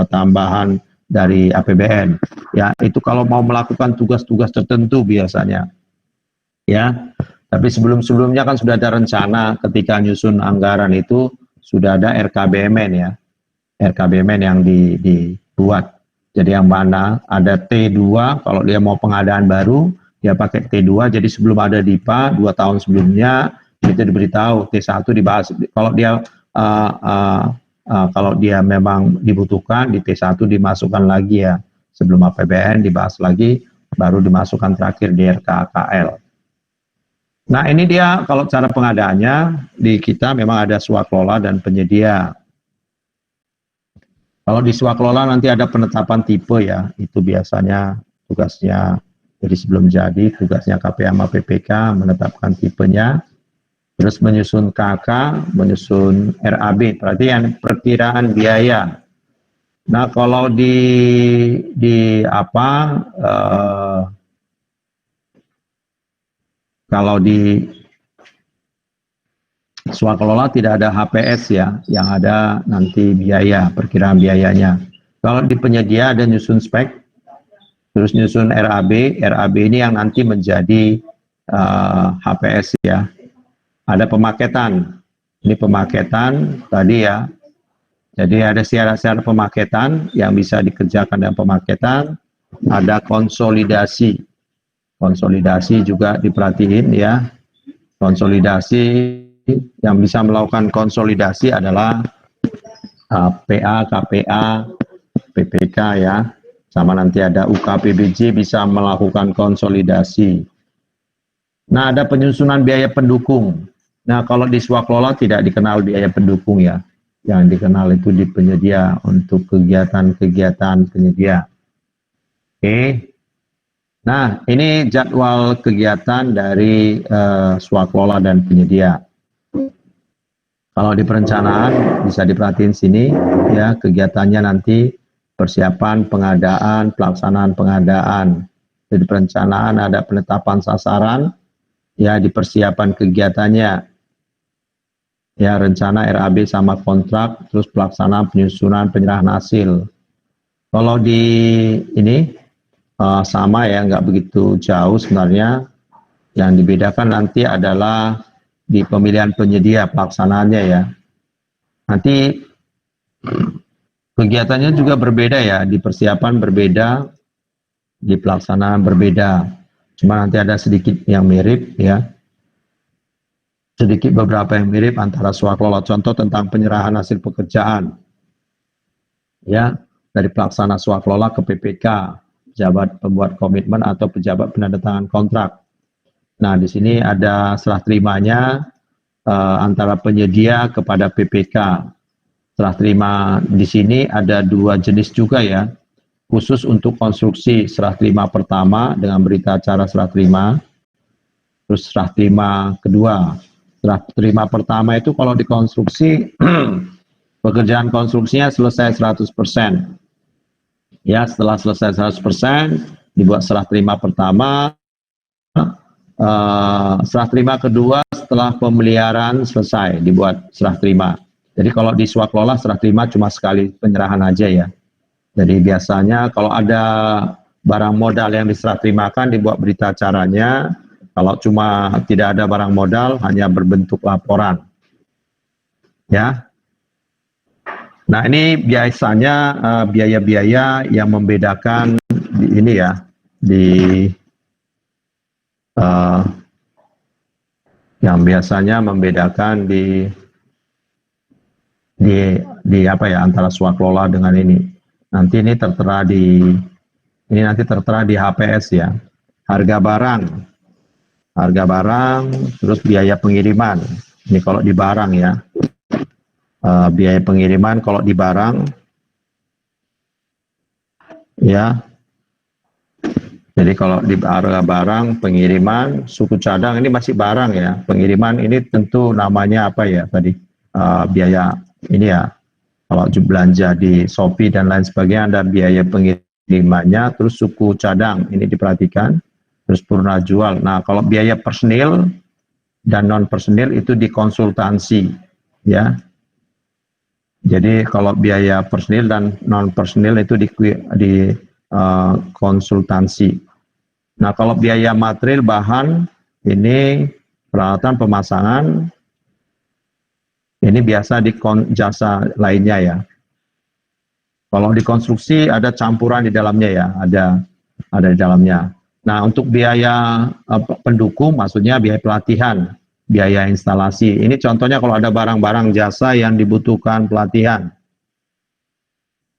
tambahan dari APBN. Ya, itu kalau mau melakukan tugas-tugas tertentu biasanya. Ya, tapi sebelum-sebelumnya kan sudah ada rencana ketika nyusun anggaran itu sudah ada RKBMN ya. RKBMN yang dibuat. Jadi yang mana ada T2, kalau dia mau pengadaan baru, dia pakai T2, jadi sebelum ada DIPA, 2 tahun sebelumnya, itu diberitahu, T1 dibahas. Kalau dia kalau dia memang dibutuhkan, di T1 dimasukkan lagi ya. Sebelum APBN dibahas lagi, baru dimasukkan terakhir di RKKL. Nah ini dia kalau cara pengadaannya, di kita memang ada swakelola dan penyedia. Kalau di swakelola nanti ada penetapan tipe ya, itu biasanya tugasnya, jadi sebelum jadi tugasnya KPA sama PPK menetapkan tipenya, terus menyusun KK, menyusun RAB, berarti yang perkiraan biaya. Nah kalau kalau di swakelola tidak ada HPS ya, yang ada nanti biaya, perkiraan biayanya. Kalau di penyedia ada nyusun spek, terus nyusun RAB, RAB ini yang nanti menjadi HPS ya. Ada pemaketan, ini pemaketan tadi ya. Jadi ada syarat-syarat pemaketan yang bisa dikerjakan dengan pemaketan, ada konsolidasi. Konsolidasi juga diperhatiin ya. Konsolidasi yang bisa melakukan konsolidasi adalah PA, KPA, PPK ya. Sama nanti ada UKPBJ bisa melakukan konsolidasi. Nah, ada penyusunan biaya pendukung. Nah, kalau di swakelola tidak dikenal biaya pendukung ya. Yang dikenal itu di penyedia untuk kegiatan-kegiatan penyedia. Oke. Nah, ini jadwal kegiatan dari swakelola dan penyedia. Kalau di perencanaan bisa diperhatiin sini ya, kegiatannya nanti persiapan pengadaan, pelaksanaan pengadaan. Di perencanaan ada penetapan sasaran, ya di persiapan kegiatannya. Ya rencana RAB sama kontrak, terus pelaksanaan penyusunan penyerahan hasil. Kalau di ini sama ya, nggak begitu jauh sebenarnya. Yang dibedakan nanti adalah di pemilihan penyedia pelaksanaannya ya. Nanti kegiatannya juga berbeda ya, di persiapan berbeda, di pelaksanaan berbeda. Cuma nanti ada sedikit yang mirip ya. Sedikit beberapa yang mirip antara swakelola, contoh tentang penyerahan hasil pekerjaan. Ya, dari pelaksana swakelola ke PPK, pejabat pembuat komitmen atau pejabat penandatangan kontrak. Nah, di sini ada serah terimanya antara penyedia kepada PPK. Serah terima di sini ada 2 jenis juga ya. Khusus untuk konstruksi serah terima pertama dengan berita acara serah terima. Terus serah terima kedua. Serah terima pertama itu kalau di konstruksi, pekerjaan konstruksinya selesai 100%. Ya, setelah selesai 100%, dibuat serah terima pertama. Serah terima kedua setelah pemeliharaan selesai, dibuat serah terima. Jadi kalau di swakelola serah terima cuma sekali penyerahan aja ya. Jadi biasanya kalau ada barang modal yang diserah terimakan, dibuat berita acaranya. Kalau cuma tidak ada barang modal, hanya berbentuk laporan. Ya. Nah, ini biasanya biaya-biaya yang membedakan di ini ya, di yang biasanya membedakan di apa ya, antara swaklola dengan ini. Nanti ini tertera di HPS ya. Harga barang, terus biaya pengiriman. Ini kalau di barang ya. Biaya pengiriman kalau di barang ya. Jadi kalau di harga barang, pengiriman, suku cadang ini masih barang ya. Pengiriman ini tentu namanya apa ya tadi? Biaya ini ya. Kalau belanja di Shopee dan lain sebagainya ada biaya pengirimannya, terus suku cadang ini diperhatikan, terus purna jual. Nah, kalau biaya personil dan non personil itu dikonsultansi ya. Jadi kalau biaya personil dan non personil itu di konsultansi. Nah, kalau biaya material bahan ini peralatan pemasangan ini biasa di jasa lainnya ya. Kalau di konstruksi ada campuran di dalamnya ya, ada di dalamnya. Nah, untuk biaya pendukung maksudnya biaya pelatihan, biaya instalasi. Ini contohnya kalau ada barang-barang jasa yang dibutuhkan pelatihan.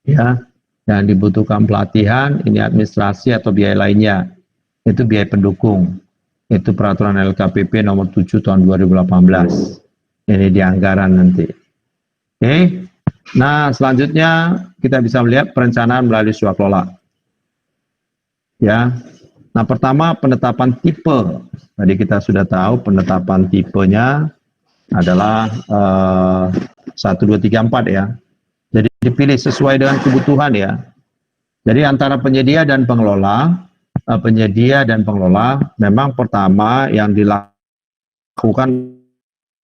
Ya, yang dibutuhkan pelatihan, ini administrasi atau biaya lainnya. Itu biaya pendukung. Itu peraturan LKPP nomor 7 tahun 2018. Ini di anggaran nanti. Oke. Nah, selanjutnya kita bisa melihat perencanaan melalui swaklola. Ya. Nah, pertama penetapan tipe. Tadi kita sudah tahu penetapan tipenya adalah 1, 2, 3, 4 ya. Jadi dipilih sesuai dengan kebutuhan ya. Jadi antara penyedia dan pengelola memang pertama yang dilakukan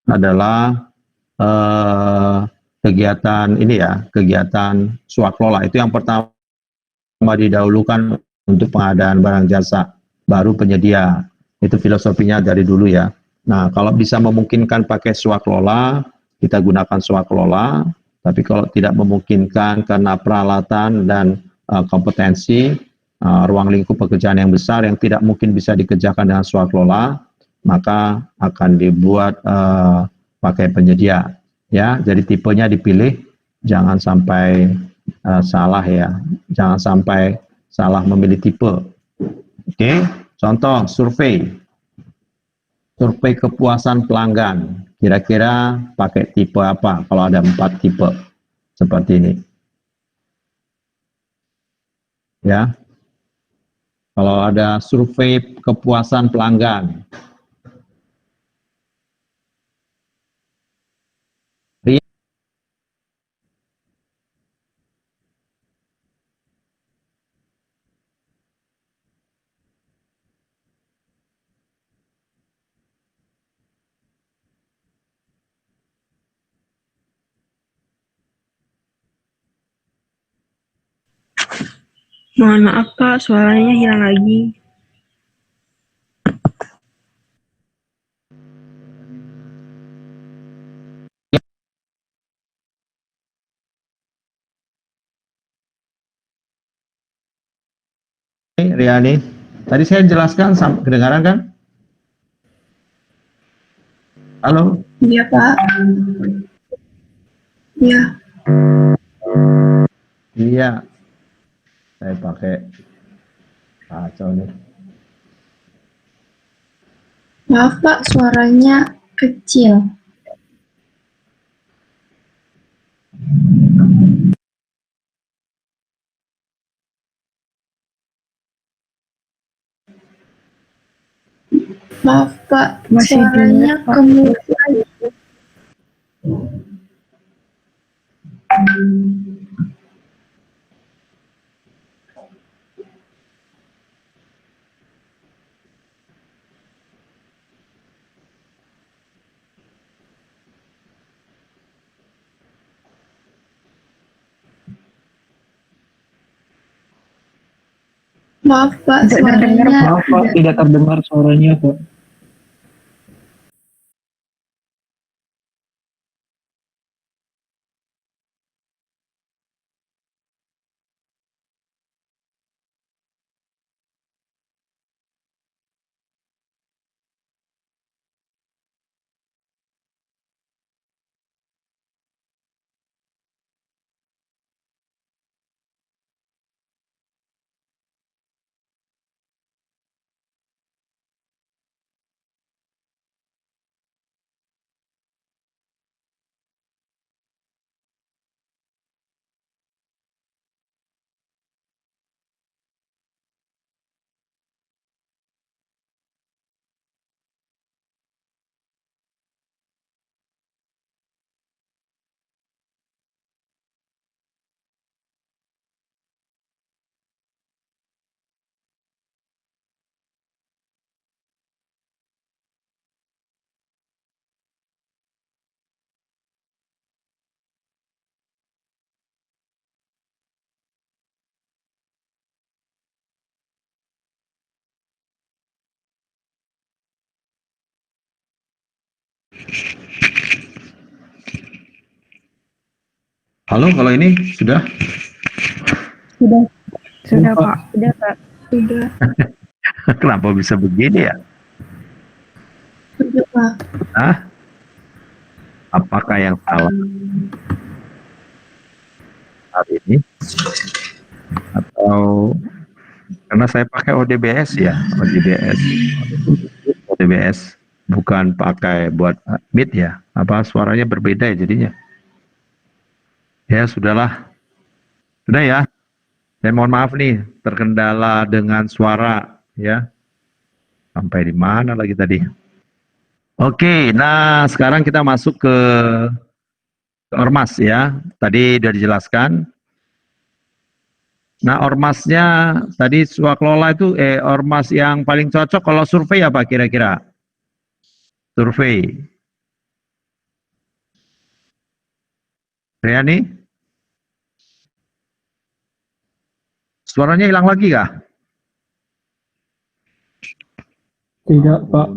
adalah kegiatan ini ya, kegiatan swaklola. Itu yang pertama didahulukan untuk pengadaan barang jasa, baru penyedia. Itu filosofinya dari dulu ya. Nah, kalau bisa memungkinkan pakai swaklola, kita gunakan swaklola. Tapi kalau tidak memungkinkan karena peralatan dan kompetensi, ruang lingkup pekerjaan yang besar yang tidak mungkin bisa dikerjakan dengan swaklola, maka akan dibuat pakai penyedia ya. Jadi tipenya dipilih, jangan sampai salah ya, jangan sampai salah memilih tipe. Oke, contoh survei kepuasan pelanggan, kira-kira pakai tipe apa kalau ada 4 tipe seperti ini ya. Kalau ada survei kepuasan pelanggan, Mohon maaf Pak, suaranya hilang lagi. Riani, tadi saya jelaskan kedengaran kan? Halo? Iya Pak. Iya. Iya, saya pakai kacau nih. Maaf Pak, suaranya kecil. Maaf Pak, Masih suaranya dengar, Pak. kemudi lagi. Maaf Pak, Tidak terdengar, suaranya Maaf Pak, tidak terdengar suaranya Pak. Halo, kalau ini sudah? Sudah, Pak. Sudah, Pak. Sudah. Kenapa bisa begini ya? Sudah, Pak. Hah? Apakah yang salah hari ini? Atau karena saya pakai ODBS ya, ODBS bukan pakai buat Meet ya, apa suaranya berbeda ya jadinya. Ya sudahlah, sudah ya. Saya mohon maaf nih, terkendala dengan suara ya. Sampai di mana lagi tadi? Oke, nah sekarang kita masuk ke ormas ya. Tadi sudah dijelaskan. Nah, ormasnya tadi swaklola itu ormas yang paling cocok kalau survei apa kira-kira? Survei. Riani? Suaranya hilang lagi kah? Tidak, Pak.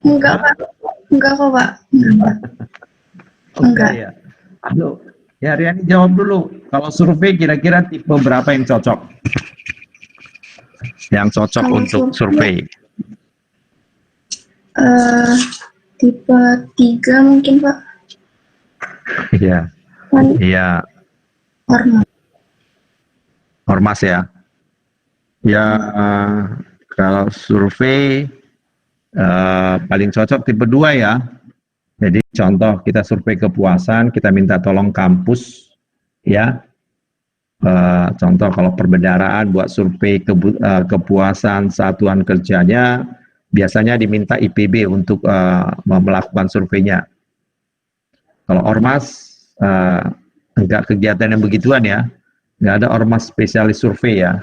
Enggak, Pak. Enggak kok, Pak. Enggak. Ya. Aduh, ya Riani jawab dulu. Kalau survei kira-kira tipe berapa yang cocok? Yang cocok Kalau untuk survei. Tipe 3 mungkin, Pak. Iya. Kan Iya, ormas. ormas ya. Ya, kalau survei paling cocok tipe 2 ya. Jadi contoh kita survei kepuasan, kita minta tolong kampus ya. Contoh kalau perbendaharaan buat survei kepuasan satuan kerjanya, biasanya diminta IPB untuk melakukan surveinya. Kalau ormas enggak kegiatan yang begituan ya, enggak ada ormas spesialis survei ya.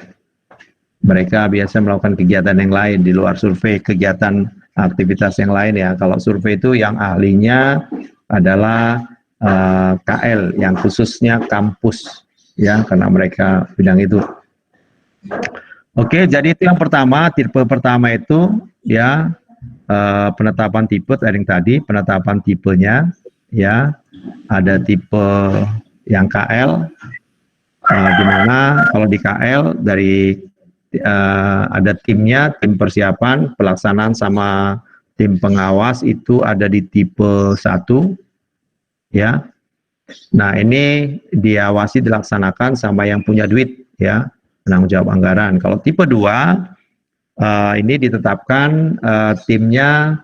Mereka biasa melakukan kegiatan yang lain di luar survei, kegiatan aktivitas yang lain ya. Kalau survei itu yang ahlinya adalah KL, yang khususnya kampus ya, karena mereka bidang itu. Oke, jadi itu yang pertama, tipe pertama itu ya penetapan tipe yang tadi, penetapan tipenya ya, ada tipe yang KL, di mana kalau di KL dari ada timnya, tim persiapan, pelaksanaan sama tim pengawas itu ada di tipe 1 ya. Nah ini diawasi dilaksanakan sama yang punya duit ya, penanggung jawab anggaran. Kalau tipe 2 ini ditetapkan timnya,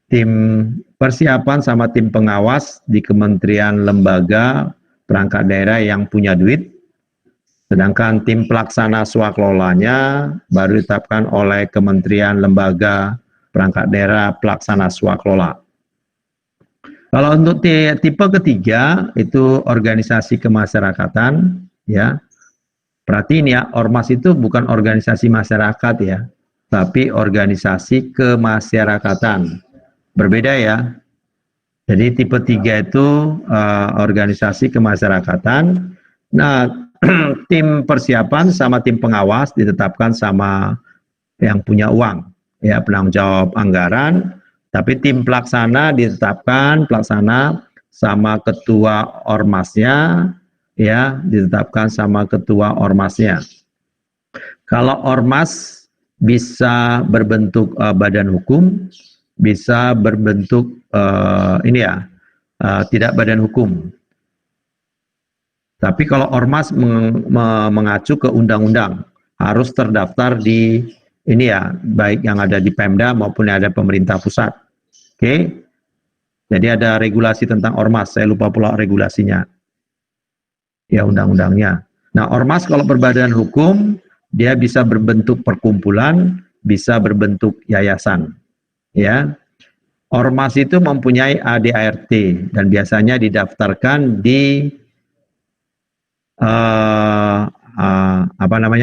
tim persiapan sama tim pengawas di kementerian, lembaga, perangkat daerah yang punya duit. Sedangkan tim pelaksana swakelolanya baru ditetapkan oleh kementerian, lembaga, perangkat daerah, pelaksana swakelola. Kalau untuk tipe ketiga itu organisasi kemasyarakatan ya. Perhatiin ya, ormas itu bukan organisasi masyarakat ya, tapi organisasi kemasyarakatan. Berbeda ya. Jadi tipe 3 itu organisasi kemasyarakatan. Nah, tim persiapan sama tim pengawas ditetapkan sama yang punya uang ya, penanggung jawab anggaran. Tapi tim pelaksana ditetapkan pelaksana sama ketua ormasnya ya, ditetapkan sama ketua ormasnya. Kalau ormas bisa berbentuk badan hukum, bisa berbentuk tidak badan hukum. Tapi kalau ormas mengacu ke undang-undang, harus terdaftar di ini ya, baik yang ada di Pemda maupun yang ada pemerintah pusat. Oke. Jadi ada regulasi tentang ormas, saya lupa pula regulasinya. Ya, undang-undangnya. Nah, ormas kalau berbadan hukum, dia bisa berbentuk perkumpulan, bisa berbentuk yayasan. Ya. Ormas itu mempunyai ADART dan biasanya didaftarkan di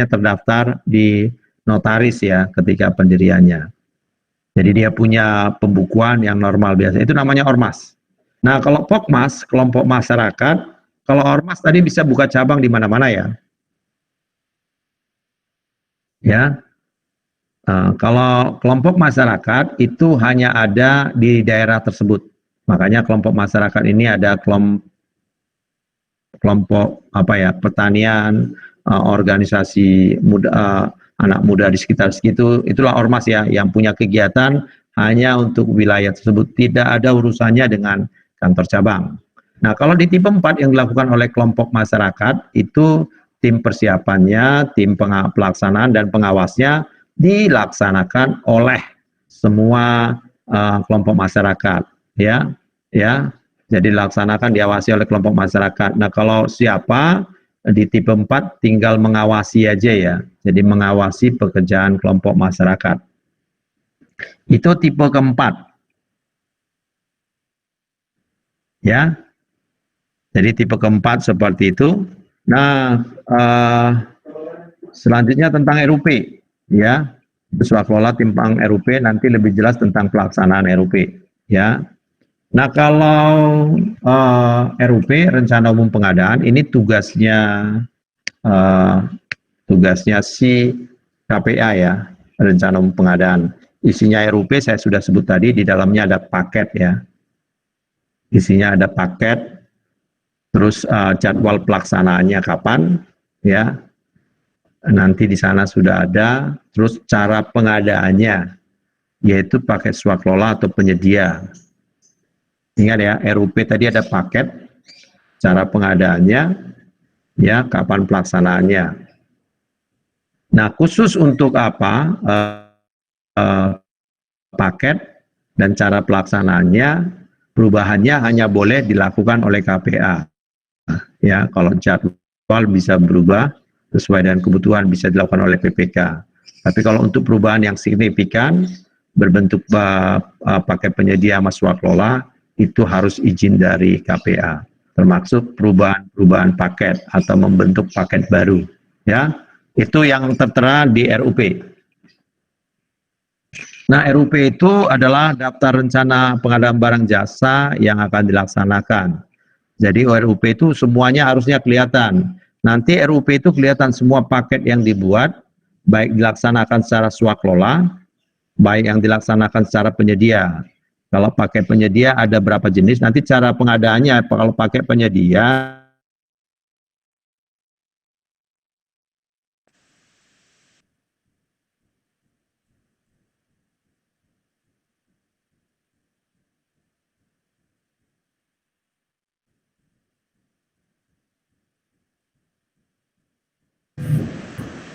terdaftar di notaris ya ketika pendiriannya. Jadi dia punya pembukuan yang normal biasa. Itu namanya ormas. Nah, kalau POKMAS, kelompok masyarakat, kalau ormas tadi bisa buka cabang di mana-mana ya. Ya. Kalau kelompok masyarakat itu hanya ada di daerah tersebut. Makanya kelompok masyarakat ini ada kelompok kelompok pertanian, organisasi muda, anak muda di sekitar situ, itulah ormas ya yang punya kegiatan hanya untuk wilayah tersebut, tidak ada urusannya dengan kantor cabang. Nah, kalau di tipe 4 yang dilakukan oleh kelompok masyarakat, itu tim persiapannya, tim pelaksanaan dan pengawasnya dilaksanakan oleh semua kelompok masyarakat, ya. Jadi dilaksanakan, diawasi oleh kelompok masyarakat. Nah, kalau siapa di tipe 4 tinggal mengawasi aja ya. Jadi mengawasi pekerjaan kelompok masyarakat. Itu tipe keempat. Ya. Jadi tipe keempat seperti itu. Nah, selanjutnya tentang RUP, ya. Swaslola timpang RUP, nanti lebih jelas tentang pelaksanaan RUP, ya. Nah, kalau RUP, rencana umum pengadaan, ini tugasnya si KPA ya, rencana umum pengadaan. Isinya RUP saya sudah sebut tadi, di dalamnya ada paket ya. Isinya ada paket, terus jadwal pelaksanaannya kapan, ya. Nanti di sana sudah ada, terus cara pengadaannya, yaitu pakai swaklola atau penyedia. Ingat ya, RUP tadi ada paket, cara pengadaannya, ya, kapan pelaksanaannya. Nah, khusus untuk apa paket dan cara pelaksanaannya, perubahannya hanya boleh dilakukan oleh KPA. Ya, kalau jadwal bisa berubah sesuai dengan kebutuhan, bisa dilakukan oleh PPK. Tapi kalau untuk perubahan yang signifikan berbentuk pakai penyedia sama swaklola, itu harus izin dari KPA, termasuk perubahan paket atau membentuk paket baru, ya. Itu yang tertera di RUP. Nah, RUP itu adalah daftar rencana pengadaan barang jasa yang akan dilaksanakan. Jadi RUP itu semuanya harusnya kelihatan. Nanti RUP itu kelihatan semua paket yang dibuat, baik dilaksanakan secara swaklola, baik yang dilaksanakan secara penyedia. Kalau pakai penyedia ada berapa jenis, nanti cara pengadaannya, kalau pakai penyedia,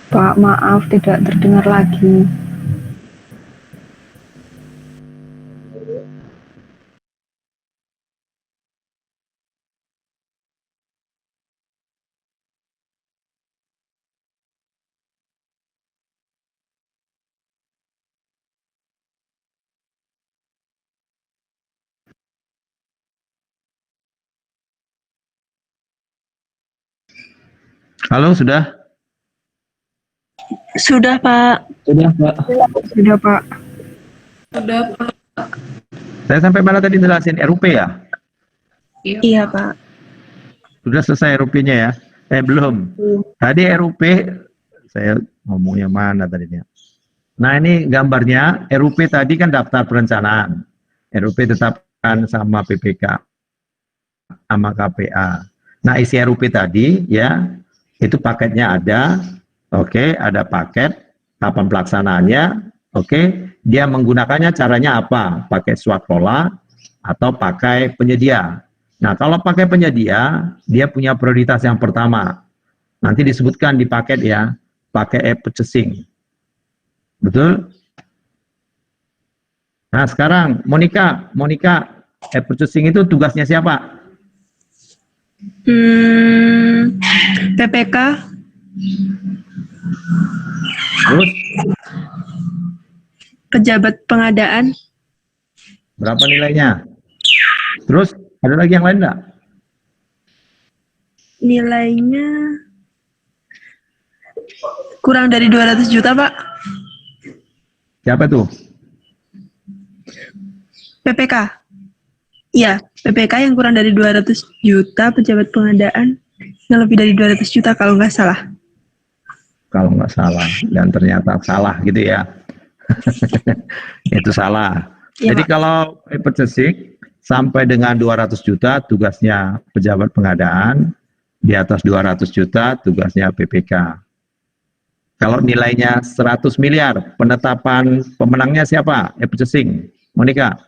Pak, maaf tidak terdengar lagi. halo sudah? Sudah, Pak. Sudah, Pak. Sudah, Pak. Sudah, Pak. Saya sampai mana tadi jelasin RUP ya? Iya, Pak. Sudah selesai RUP-nya ya? Belum. Tadi RUP, saya ngomongnya mana tadinya? Nah, ini gambarnya, RUP tadi kan daftar perencanaan. RUP tetapkan sama PPK, sama KPA. Nah, isi RUP tadi, ya, itu paketnya ada, oke, ada paket, kapan pelaksanaannya, oke, dia menggunakannya caranya apa? Pakai swaklola atau pakai penyedia. Nah, kalau pakai penyedia, dia punya prioritas yang pertama. Nanti disebutkan di paket ya, pakai e-purchasing. Betul? Nah, sekarang Monica, e-purchasing itu tugasnya siapa? PPK. Terus Pejabat pengadaan. berapa nilainya? Terus ada lagi yang lain enggak? Nilainya kurang dari 200 juta, Pak. Siapa tuh? PPK. Iya, PPK yang kurang dari 200 juta, pejabat pengadaan yang lebih dari 200 juta kalau nggak salah. Kalau nggak salah, dan ternyata salah gitu ya. Itu salah. Ya, Jadi Pak. kalau purchasing sampai dengan 200 juta tugasnya pejabat pengadaan, Di atas 200 juta tugasnya PPK. Kalau nilainya 100 miliar, penetapan pemenangnya siapa? Purchasing. Monica.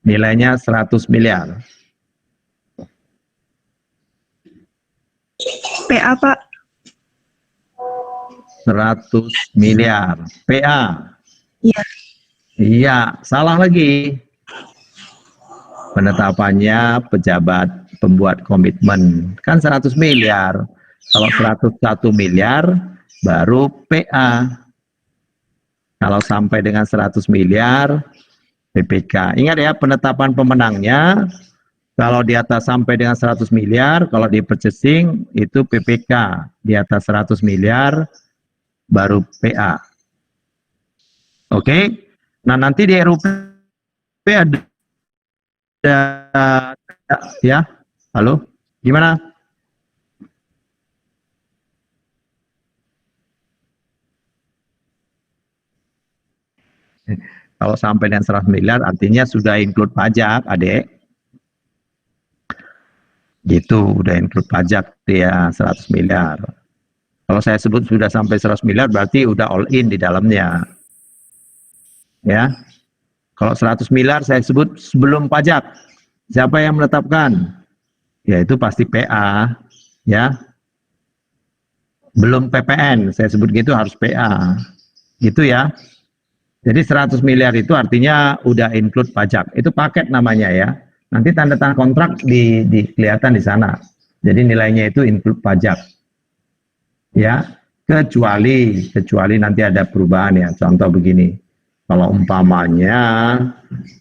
Nilainya 100 miliar. PA, Pak. 100 miliar. PA. Iya. Iya, salah lagi. Penetapannya pejabat pembuat komitmen. Kan 100 miliar. Kalau 101 miliar, baru PA. Kalau sampai dengan 100 miliar, PPK. Ingat ya, penetapan pemenangnya, kalau di atas sampai dengan 100 miliar, kalau di purchasing, itu PPK. Di atas 100 miliar, baru PA. Oke? Nah, nanti di RUP ada, ya, halo, gimana? Kalau sampai dengan 100 miliar, artinya sudah include pajak, adik. Gitu, udah include pajak dia 100 miliar. Kalau saya sebut sudah sampai 100 miliar, berarti udah all in di dalamnya. Ya. Kalau 100 miliar saya sebut sebelum pajak. Siapa yang menetapkan? Ya itu pasti PA, ya. Belum PPN, saya sebut gitu harus PA. Gitu ya. Jadi 100 miliar itu artinya udah include pajak. Itu paket namanya ya. Nanti tanda tangan kontrak di kelihatan di sana. Jadi nilainya itu include pajak. Ya, kecuali nanti ada perubahan ya. Contoh begini. Kalau umpamanya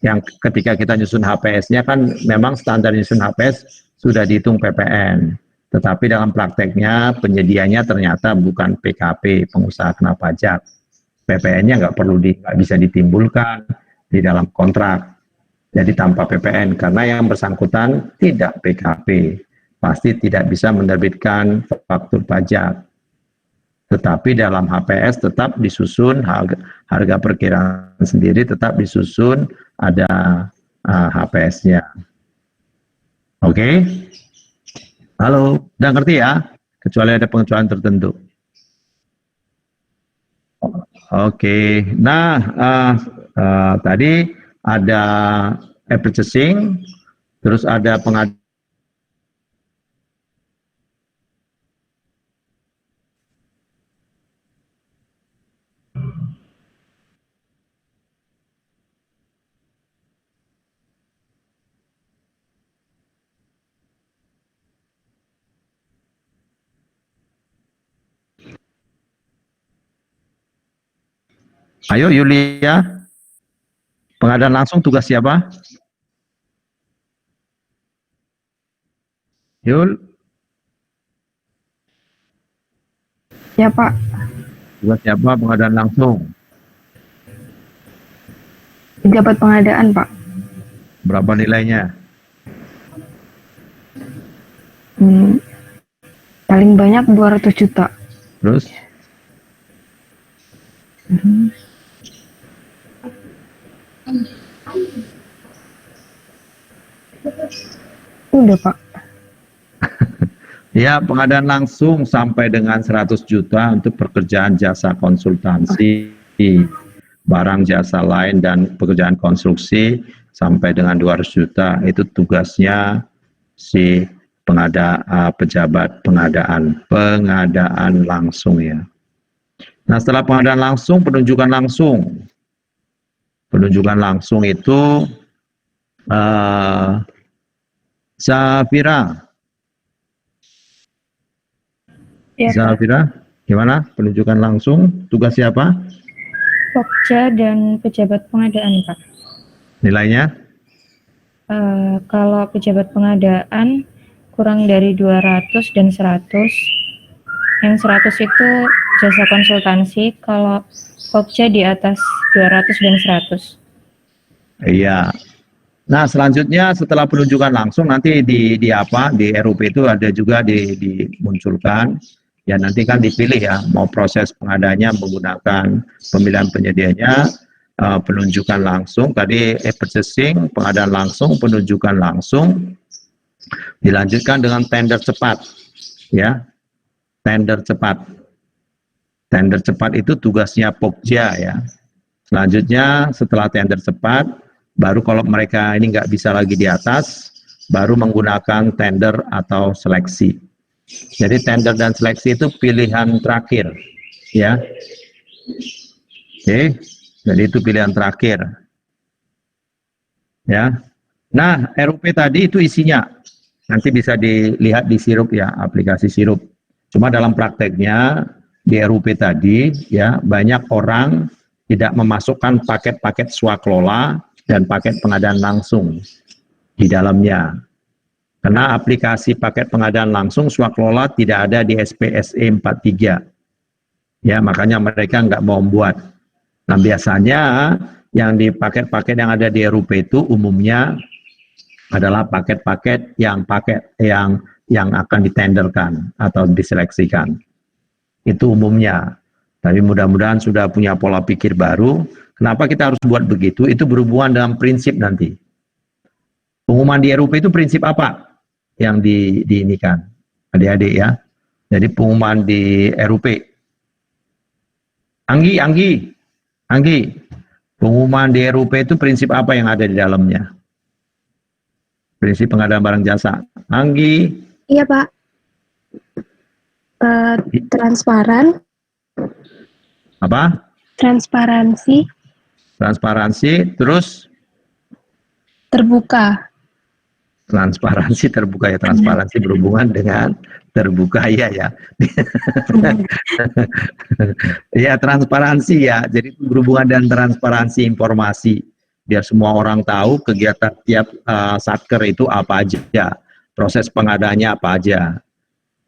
yang ketika kita nyusun HPS-nya kan memang standar nyusun HPS sudah dihitung PPN. Tetapi dalam prakteknya penyedianya ternyata bukan PKP, pengusaha kena pajak. PPN-nya nggak bisa ditimbulkan di dalam kontrak. Jadi tanpa PPN karena yang bersangkutan tidak PKP, pasti tidak bisa menerbitkan faktur pajak. Tetapi dalam HPS tetap disusun harga perkiraan sendiri, tetap disusun ada HPS-nya. Oke? Halo, udah ngerti ya? Kecuali ada pengecualian tertentu. Oke, nah tadi ada purchasing, terus ada pengadaan. Ayo Yulia, pengadaan langsung tugas siapa? Yul? Ya Pak, Tugas siapa pengadaan langsung? pejabat pengadaan Pak. Berapa nilainya? Paling banyak 200 juta. Terus? Udah Pak. Ya, pengadaan langsung sampai dengan 100 juta untuk pekerjaan jasa konsultansi, barang jasa lain dan pekerjaan konstruksi sampai dengan 200 juta. Itu tugasnya si pejabat pengadaan langsung ya. Nah, setelah pengadaan langsung, penunjukan langsung. Penunjukan langsung itu Zafira. Ya, Zafira, gimana penunjukan langsung? Tugas siapa? Pokja dan pejabat pengadaan, Pak. Nilainya? Kalau pejabat pengadaan kurang dari 200 dan 100. Yang 100 itu jasa konsultansi, kalau Pokja di atas 200 dan 100. Iya. Nah, selanjutnya setelah penunjukan langsung nanti di RUP itu ada juga dimunculkan. Ya nanti kan dipilih ya, mau proses pengadanya menggunakan pemilihan penyedianya, penunjukan langsung, tadi purchasing, pengadaan langsung, penunjukan langsung, dilanjutkan dengan tender cepat. ya, tender cepat. Tender cepat itu tugasnya Pokja ya. Selanjutnya setelah tender cepat, baru kalau mereka ini nggak bisa lagi di atas, baru menggunakan tender atau seleksi. Jadi tender dan seleksi itu pilihan terakhir, ya. Oke, jadi itu pilihan terakhir. Ya. Nah, RUP tadi itu isinya nanti bisa dilihat di sirup ya, aplikasi sirup. Cuma dalam prakteknya di RUP tadi ya banyak orang tidak memasukkan paket-paket swaklola dan paket pengadaan langsung di dalamnya. Karena aplikasi paket pengadaan langsung swaklola tidak ada di SPSE 43. Ya, makanya mereka nggak mau membuat. Nah, biasanya yang di paket-paket yang ada di RUP itu umumnya adalah paket-paket yang akan ditenderkan atau diseleksikan. Itu umumnya. Tapi mudah-mudahan sudah punya pola pikir baru. Kenapa kita harus buat begitu? Itu berhubungan dengan prinsip nanti. Pengumuman di RUP itu prinsip apa yang diinikan? Adik-adik ya. Jadi pengumuman di RUP. Anggi. Pengumuman di RUP itu prinsip apa yang ada di dalamnya? Prinsip pengadaan barang jasa. Anggi. Iya, Pak. Transparan. Apa? Transparansi. Transparansi, terus? Terbuka. Transparansi terbuka ya. Transparansi berhubungan dengan terbuka ya. Ya, transparansi ya. Jadi berhubungan dengan transparansi informasi. Biar semua orang tahu kegiatan tiap satker itu apa aja. Proses pengadaannya apa aja.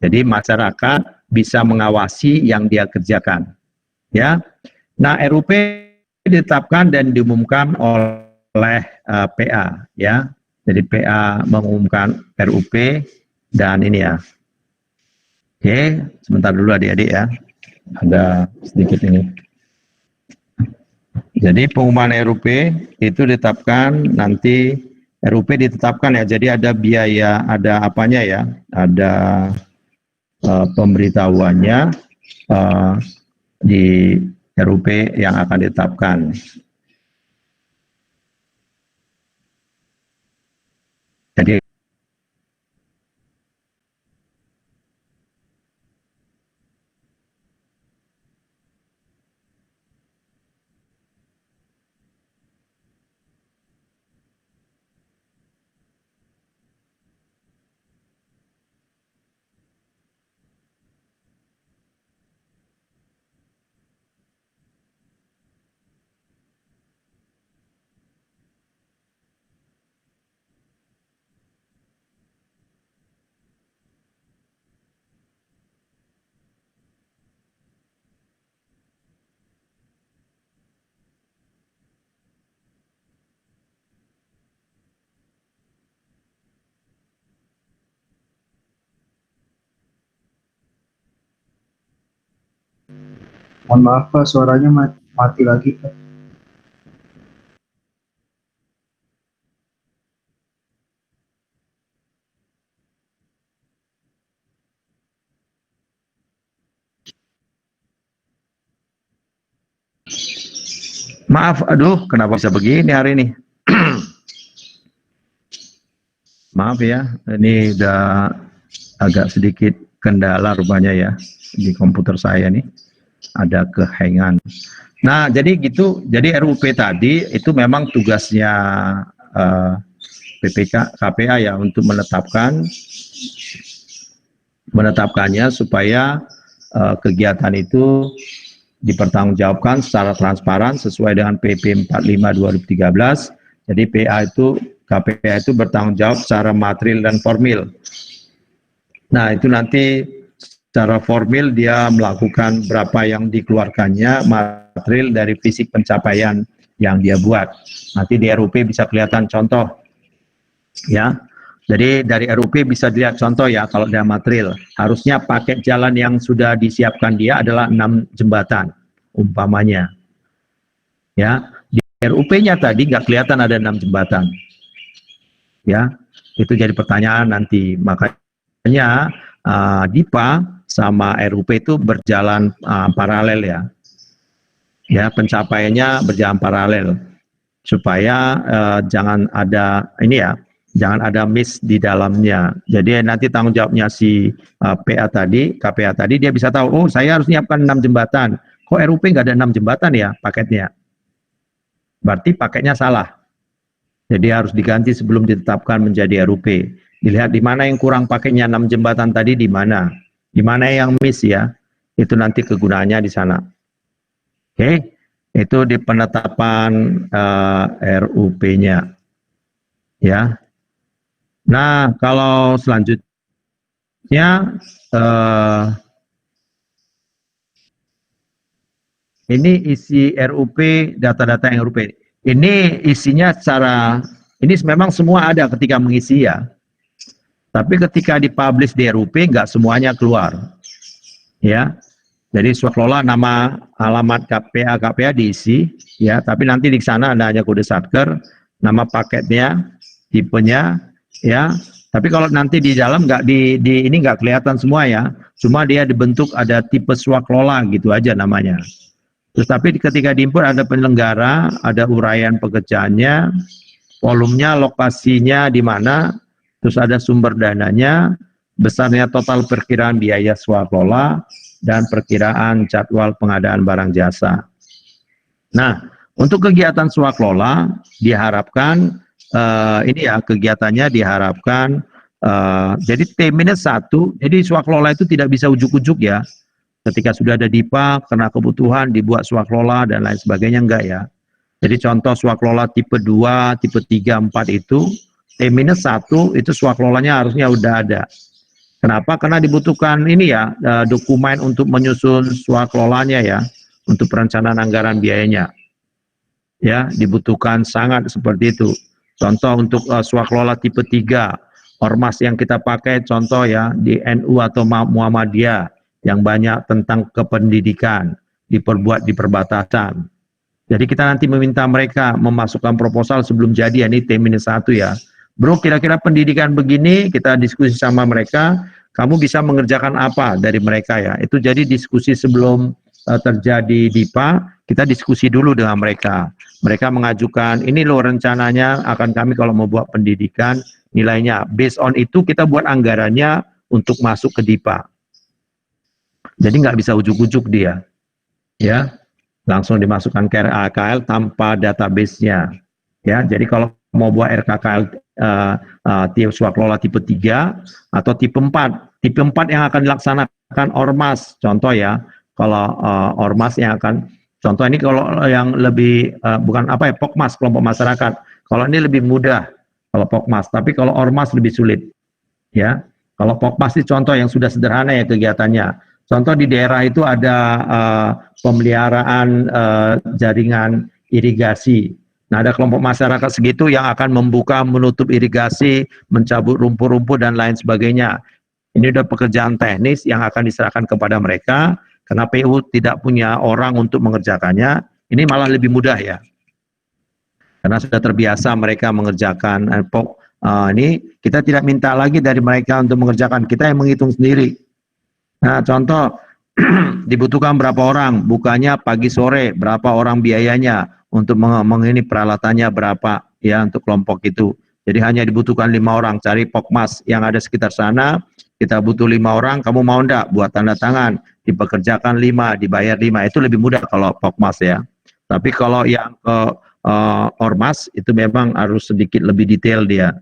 Jadi masyarakat bisa mengawasi yang dia kerjakan. Ya. Nah, RUP ditetapkan dan diumumkan oleh PA ya. Jadi PA mengumumkan RUP dan ini ya. Oke, sebentar dulu adik-adik ya. Ada sedikit ini. Jadi pengumuman RUP itu ditetapkan nanti RUP ditetapkan ya. Jadi ada biaya, ada apanya ya? Ada pemberitahuannya di RUP yang akan ditetapkan. Jadi Mohon maaf Pak, suaranya mati lagi Pak. maaf, aduh, kenapa bisa begini hari ini? Maaf ya, ini udah agak sedikit kendala rupanya ya di komputer saya nih, ada kehangan. Nah, jadi gitu, jadi RUP tadi itu memang tugasnya PPK, KPA ya untuk menetapkannya supaya kegiatan itu dipertanggungjawabkan secara transparan sesuai dengan PP 45 2013. Jadi KPA itu bertanggung jawab secara material dan formil. Nah, itu nanti secara formil dia melakukan berapa yang dikeluarkannya material dari fisik pencapaian yang dia buat. Nanti di RUP bisa kelihatan contoh. Ya. Jadi dari RUP bisa dilihat contoh ya kalau ada material. Harusnya paket jalan yang sudah disiapkan dia adalah 6 jembatan umpamanya. Ya, di RUP-nya tadi nggak kelihatan ada 6 jembatan. Ya, itu jadi pertanyaan nanti. Makanya DIPA sama RUP itu berjalan paralel ya. Ya, pencapaiannya berjalan paralel supaya jangan ada jangan ada miss di dalamnya. Jadi nanti tanggung jawabnya si KPA tadi dia bisa tahu, oh saya harus nyiapkan 6 jembatan. Kok RUP nggak ada 6 jembatan ya paketnya? Berarti paketnya salah. Jadi harus diganti sebelum ditetapkan menjadi RUP. Dilihat di mana yang kurang paketnya 6 jembatan tadi di mana. Di mana yang miss ya. Itu nanti kegunaannya di sana. Oke. Itu di penetapan RUP-nya. Ya. Nah, kalau selanjutnya ini isi RUP, data-data yang RUP. Ini isinya ini memang semua ada ketika mengisi ya. Tapi ketika dipublish di RUP, nggak semuanya keluar. Ya. Jadi swaklola nama alamat KPA diisi, ya. Tapi nanti di sana ada hanya kode satker, nama paketnya, tipenya, ya. Tapi kalau nanti di dalam ini nggak kelihatan semua ya. Cuma dia dibentuk ada tipe swaklola gitu aja namanya. Terus tapi ketika diimpor ada penyelenggara, ada uraian pekerjaannya, volumenya, lokasinya di mana, terus ada sumber dananya, besarnya total perkiraan biaya swaklola, dan perkiraan jadwal pengadaan barang jasa. Nah, untuk kegiatan swaklola diharapkan kegiatannya diharapkan jadi T-1, jadi swaklola itu tidak bisa ujuk-ujuk ya. Ketika sudah ada DIPA, kena kebutuhan, dibuat swaklola dan lain sebagainya, enggak ya. Jadi contoh swaklola tipe 2, tipe 3, 4 itu, T-1 itu swaklolanya harusnya udah ada. Kenapa? Karena dibutuhkan dokumen untuk menyusun swaklolanya ya, untuk perencanaan anggaran biayanya. Ya, dibutuhkan sangat seperti itu. Contoh untuk swaklola tipe 3, ormas yang kita pakai contoh ya, di NU atau Muhammadiyah, yang banyak tentang kependidikan, diperbuat di perbatasan. Jadi kita nanti meminta mereka memasukkan proposal sebelum jadi, ini T-1 ya. Bro, kira-kira pendidikan begini, kita diskusi sama mereka, kamu bisa mengerjakan apa dari mereka ya. Itu jadi diskusi sebelum terjadi DIPA, kita diskusi dulu dengan mereka. Mereka mengajukan, ini loh rencananya akan kami kalau mau buat pendidikan, nilainya. Based on itu kita buat anggarannya untuk masuk ke DIPA. Jadi nggak bisa ujuk-ujuk dia. Ya, langsung dimasukkan ke RKKL tanpa database-nya. Ya, jadi kalau mau buat RKKL swaklola tipe 3 atau tipe 4. Tipe 4 yang akan dilaksanakan ormas, contoh ya. Kalau ormas yang akan, contoh ini kalau yang lebih POKMAS, kelompok masyarakat. Kalau ini lebih mudah kalau POKMAS, tapi kalau ormas lebih sulit. Ya. Kalau POKMAS itu contoh yang sudah sederhana ya kegiatannya. Contoh di daerah itu ada pemeliharaan jaringan irigasi. Nah, ada kelompok masyarakat segitu yang akan membuka, menutup irigasi, mencabut rumput-rumput, dan lain sebagainya. Ini udah pekerjaan teknis yang akan diserahkan kepada mereka, karena PU tidak punya orang untuk mengerjakannya. Ini malah lebih mudah ya. Karena sudah terbiasa mereka mengerjakan. Ini kita tidak minta lagi dari mereka untuk mengerjakan, kita yang menghitung sendiri. Nah, contoh, dibutuhkan berapa orang, bukanya pagi sore, berapa orang biayanya, untuk ini peralatannya berapa ya untuk kelompok itu. Jadi hanya dibutuhkan 5 orang, cari POKMAS yang ada sekitar sana, kita butuh 5 orang, kamu mau enggak buat tanda tangan, dipekerjakan 5, dibayar 5, itu lebih mudah kalau POKMAS ya. Tapi kalau yang ormas itu memang harus sedikit lebih detail dia,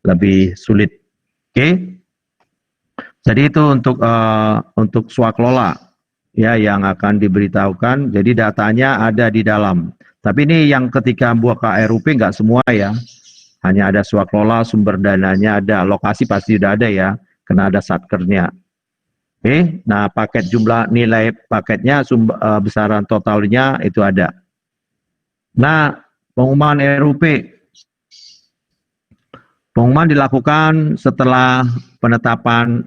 lebih sulit. Oke? Jadi itu untuk swaklola ya yang akan diberitahukan. Jadi datanya ada di dalam. Tapi ini yang ketika buat KRUP nggak semua ya. Hanya ada swaklola, sumber dananya ada, lokasi pasti sudah ada ya, karena ada satkernya. Oke, nah paket jumlah nilai paketnya, besaran totalnya itu ada. Nah, pengumuman RUP. Pengumuman dilakukan setelah penetapan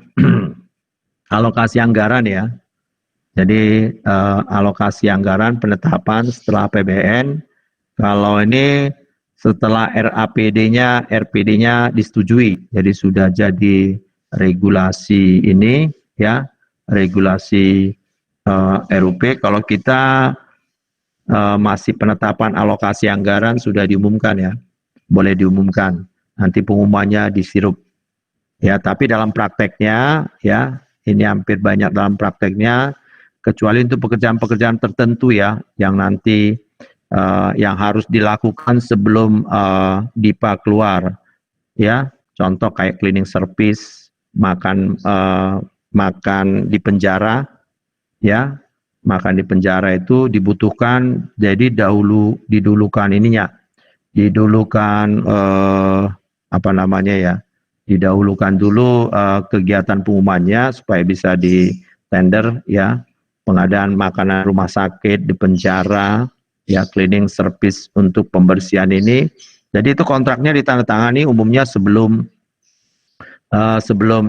alokasi anggaran ya. Jadi alokasi anggaran penetapan setelah APBN, kalau ini setelah RAPD-nya, RPD-nya disetujui, jadi sudah jadi regulasi ini ya, regulasi RUP. Kalau kita masih penetapan alokasi anggaran sudah diumumkan ya, boleh diumumkan. Nanti pengumumannya disirup. Ya, tapi dalam prakteknya ya, ini hampir banyak dalam prakteknya, kecuali untuk pekerjaan-pekerjaan tertentu ya, yang nanti yang harus dilakukan sebelum DIPA keluar. Ya, contoh kayak cleaning service, makan di penjara, ya, makan di penjara itu dibutuhkan. Jadi didulukan ininya, didulukan apa namanya ya, didahulukan dulu kegiatan pengumumannya supaya bisa di tender ya, pengadaan makanan rumah sakit di penjara, ya, cleaning service untuk pembersihan ini. Jadi itu kontraknya ditandatangani umumnya sebelum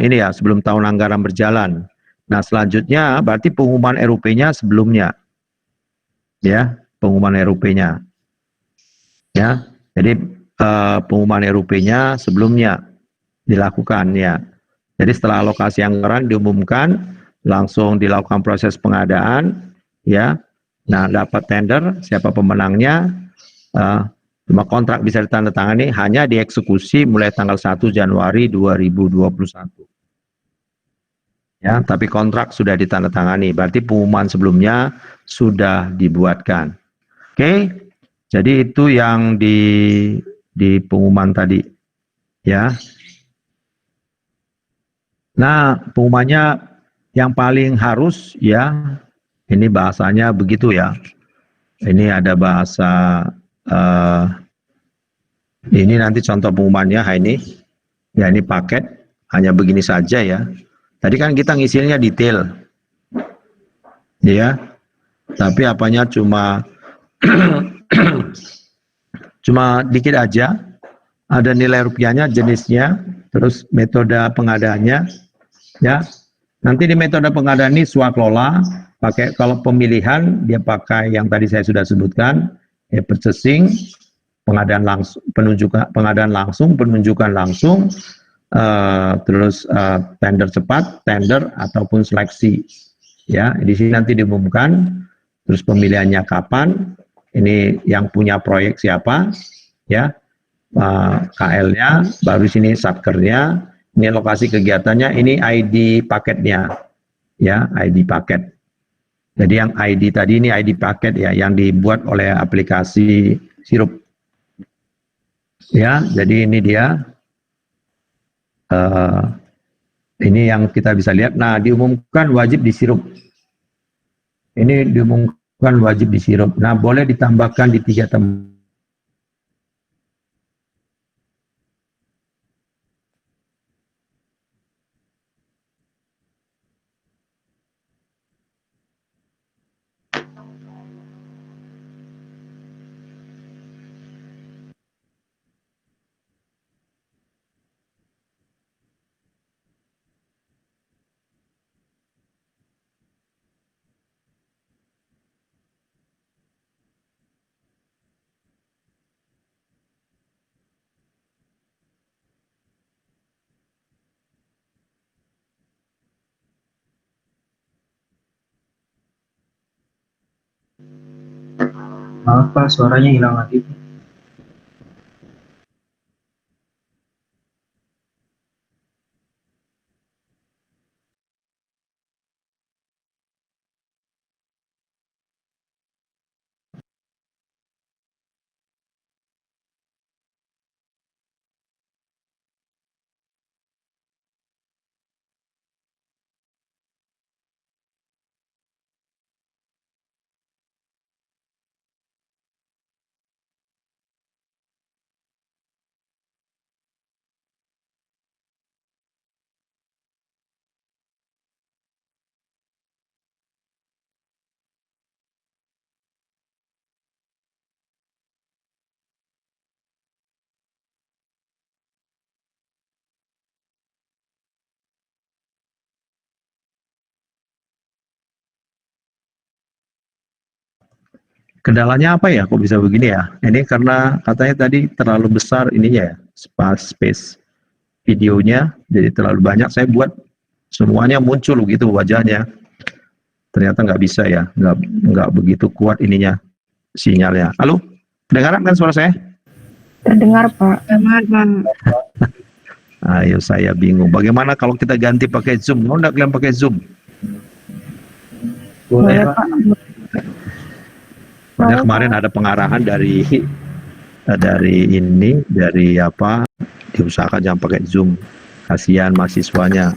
ini ya, sebelum tahun anggaran berjalan. Nah, selanjutnya berarti pengumuman RUP-nya sebelumnya. Ya, pengumuman RUP-nya. Ya. Jadi pengumuman RUP-nya sebelumnya dilakukan ya. Jadi setelah alokasi anggaran diumumkan, langsung dilakukan proses pengadaan ya. Nah, dapat tender, siapa pemenangnya, cuma kontrak bisa ditandatangani hanya dieksekusi mulai tanggal 1 Januari 2021. Ya, tapi kontrak sudah ditandatangani, berarti pengumuman sebelumnya sudah dibuatkan. Oke, jadi itu yang di pengumuman tadi, ya. Nah, pengumumannya yang paling harus, ya, ini bahasanya begitu ya. Ini ada bahasa, ini nanti contoh pengumumannya, ini, ya ini paket, hanya begini saja ya. Tadi kan kita ngisinya detail, ya, tapi apanya cuma cuma dikit aja. Ada nilai rupiahnya, jenisnya, terus metode pengadaannya, ya. Nanti di metode pengadaan ini swakelola, pakai kalau pemilihan dia pakai yang tadi saya sudah sebutkan, ya, purchasing, pengadaan langsung, pengadaan langsung, penunjukan langsung. Terus tender cepat, tender ataupun seleksi, ya. Di sini nanti diumumkan, terus pemilihannya kapan, ini yang punya proyek siapa, ya, KL-nya, baru sini satkernya, ini lokasi kegiatannya, ini ID paketnya, ya, ID paket. Jadi yang ID tadi ini ID paket ya, yang dibuat oleh aplikasi Sirup, ya. Jadi ini dia. Ini yang kita bisa lihat. Nah, diumumkan wajib disirup. Ini diumumkan wajib disirup. Nah, boleh ditambahkan di 3 tempat. Maaf Pak, suaranya hilang lagi. Kendalanya apa ya? Kok bisa begini ya? Ini karena katanya tadi terlalu besar ininya ya, space. videonya, jadi terlalu banyak. Saya buat semuanya muncul gitu wajahnya. Ternyata nggak bisa ya, nggak begitu kuat ininya sinyalnya. Halo, kedengaran kan suara saya? Terdengar, Pak. Dengar, Pak. Ayo, saya bingung. Bagaimana kalau kita ganti pakai Zoom? Mau nggak kalian pakai Zoom? Boleh, Boleh, Pak. Pak. Soalnya kemarin ada pengarahan dari apa, diusahakan jangan pakai Zoom. Kasihan mahasiswanya.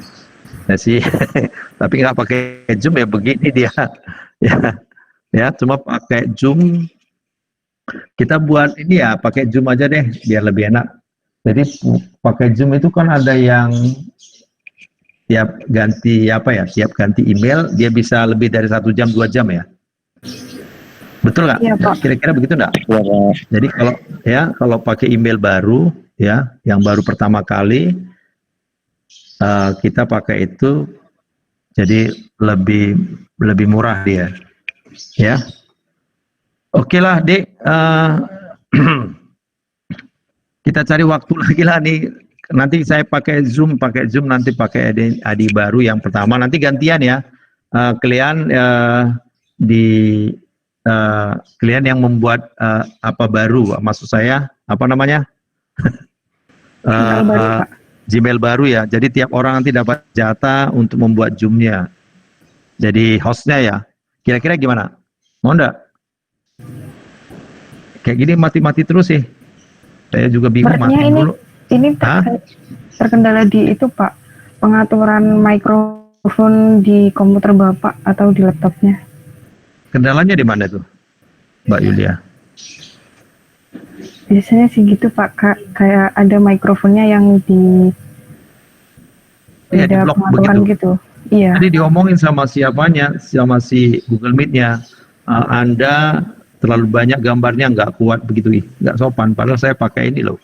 Nah sih, tapi nggak pakai Zoom ya begini dia. Ya, cuma pakai Zoom. Kita buat ini ya, pakai Zoom aja deh, biar lebih enak. Jadi pakai Zoom itu kan ada yang tiap ganti email dia bisa lebih dari 1 jam 2 jam ya. Betul nggak? Iya, Pak. Kira-kira begitu nggak? Jadi kalau pakai email baru ya, yang baru pertama kali kita pakai itu, jadi lebih murah dia, ya. Oke lah, Dek. Kita cari waktu lagi lah nih. Nanti saya pakai Zoom nanti pakai Adi baru yang pertama. Nanti gantian ya. Kalian kalian yang membuat apa baru, maksud saya apa namanya? Email baru, Pak. Gmail baru ya. Jadi tiap orang nanti dapat jatah untuk membuat Zoom-nya. Jadi hostnya ya. Kira-kira gimana? Mau enggak? Kayak gini mati-mati terus sih. Saya juga bingung mati Sepertinya dulu. ini Hah? terkendala di itu, Pak. Pengaturan mikrofon di komputer Bapak atau di laptopnya. Kendalanya di mana tuh, Mbak Yulia? Biasanya sih gitu, Pak. Kayak ada mikrofonnya yang di Iya, beda di-block pengaturan begitu. gitu. Iya. Tadi diomongin sama siapanya, sama si Google Meet-nya, Anda terlalu banyak gambarnya, nggak kuat begitu, nggak sopan. Padahal saya pakai ini loh.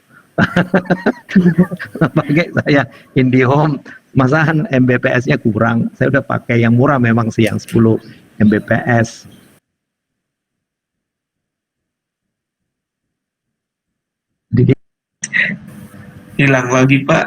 Pakai saya IndiHome, masakan Mbps-nya kurang. Saya udah pakai yang murah memang sih, yang 10 Mbps. Jadi Hilang lagi, Pak.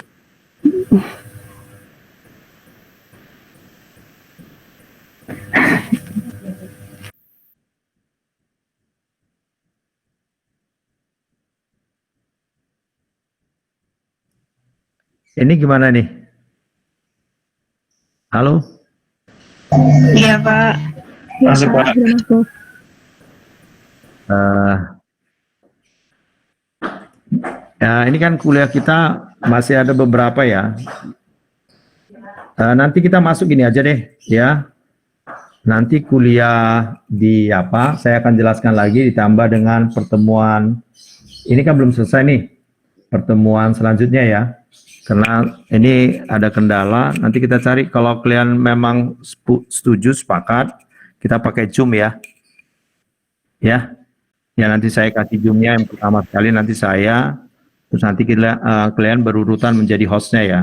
ini gimana nih? Halo? Iya, Pak. Masuk, Pak. Sudah masuk. Ya, ini kan kuliah kita masih ada beberapa ya. Nanti kita masuk gini aja deh, ya. Nanti kuliah di apa? Saya akan jelaskan lagi ditambah dengan pertemuan. Ini kan belum selesai nih, pertemuan selanjutnya ya. Karena ini ada kendala. Nanti kita cari. Kalau kalian memang setuju, sepakat, kita pakai Zoom ya. Ya. Ya nanti saya kasih Zoom-nya yang pertama sekali. Nanti saya. Terus nanti kalian berurutan menjadi hostnya ya.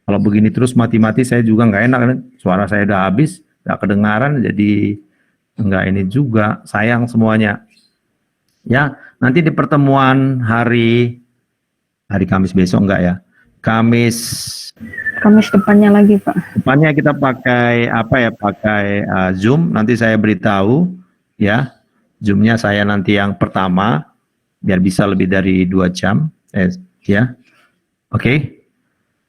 Kalau begini terus mati-mati saya juga nggak enak kan. Suara saya udah habis, nggak kedengaran, jadi nggak ini juga. Sayang semuanya. Ya, nanti di pertemuan hari Kamis besok enggak ya? Kamis depannya lagi, Pak. depannya kita pakai apa ya? Pakai Zoom. Nanti saya beritahu ya. Zoom-nya saya nanti yang pertama biar bisa lebih dari 2 jam. Ya, oke.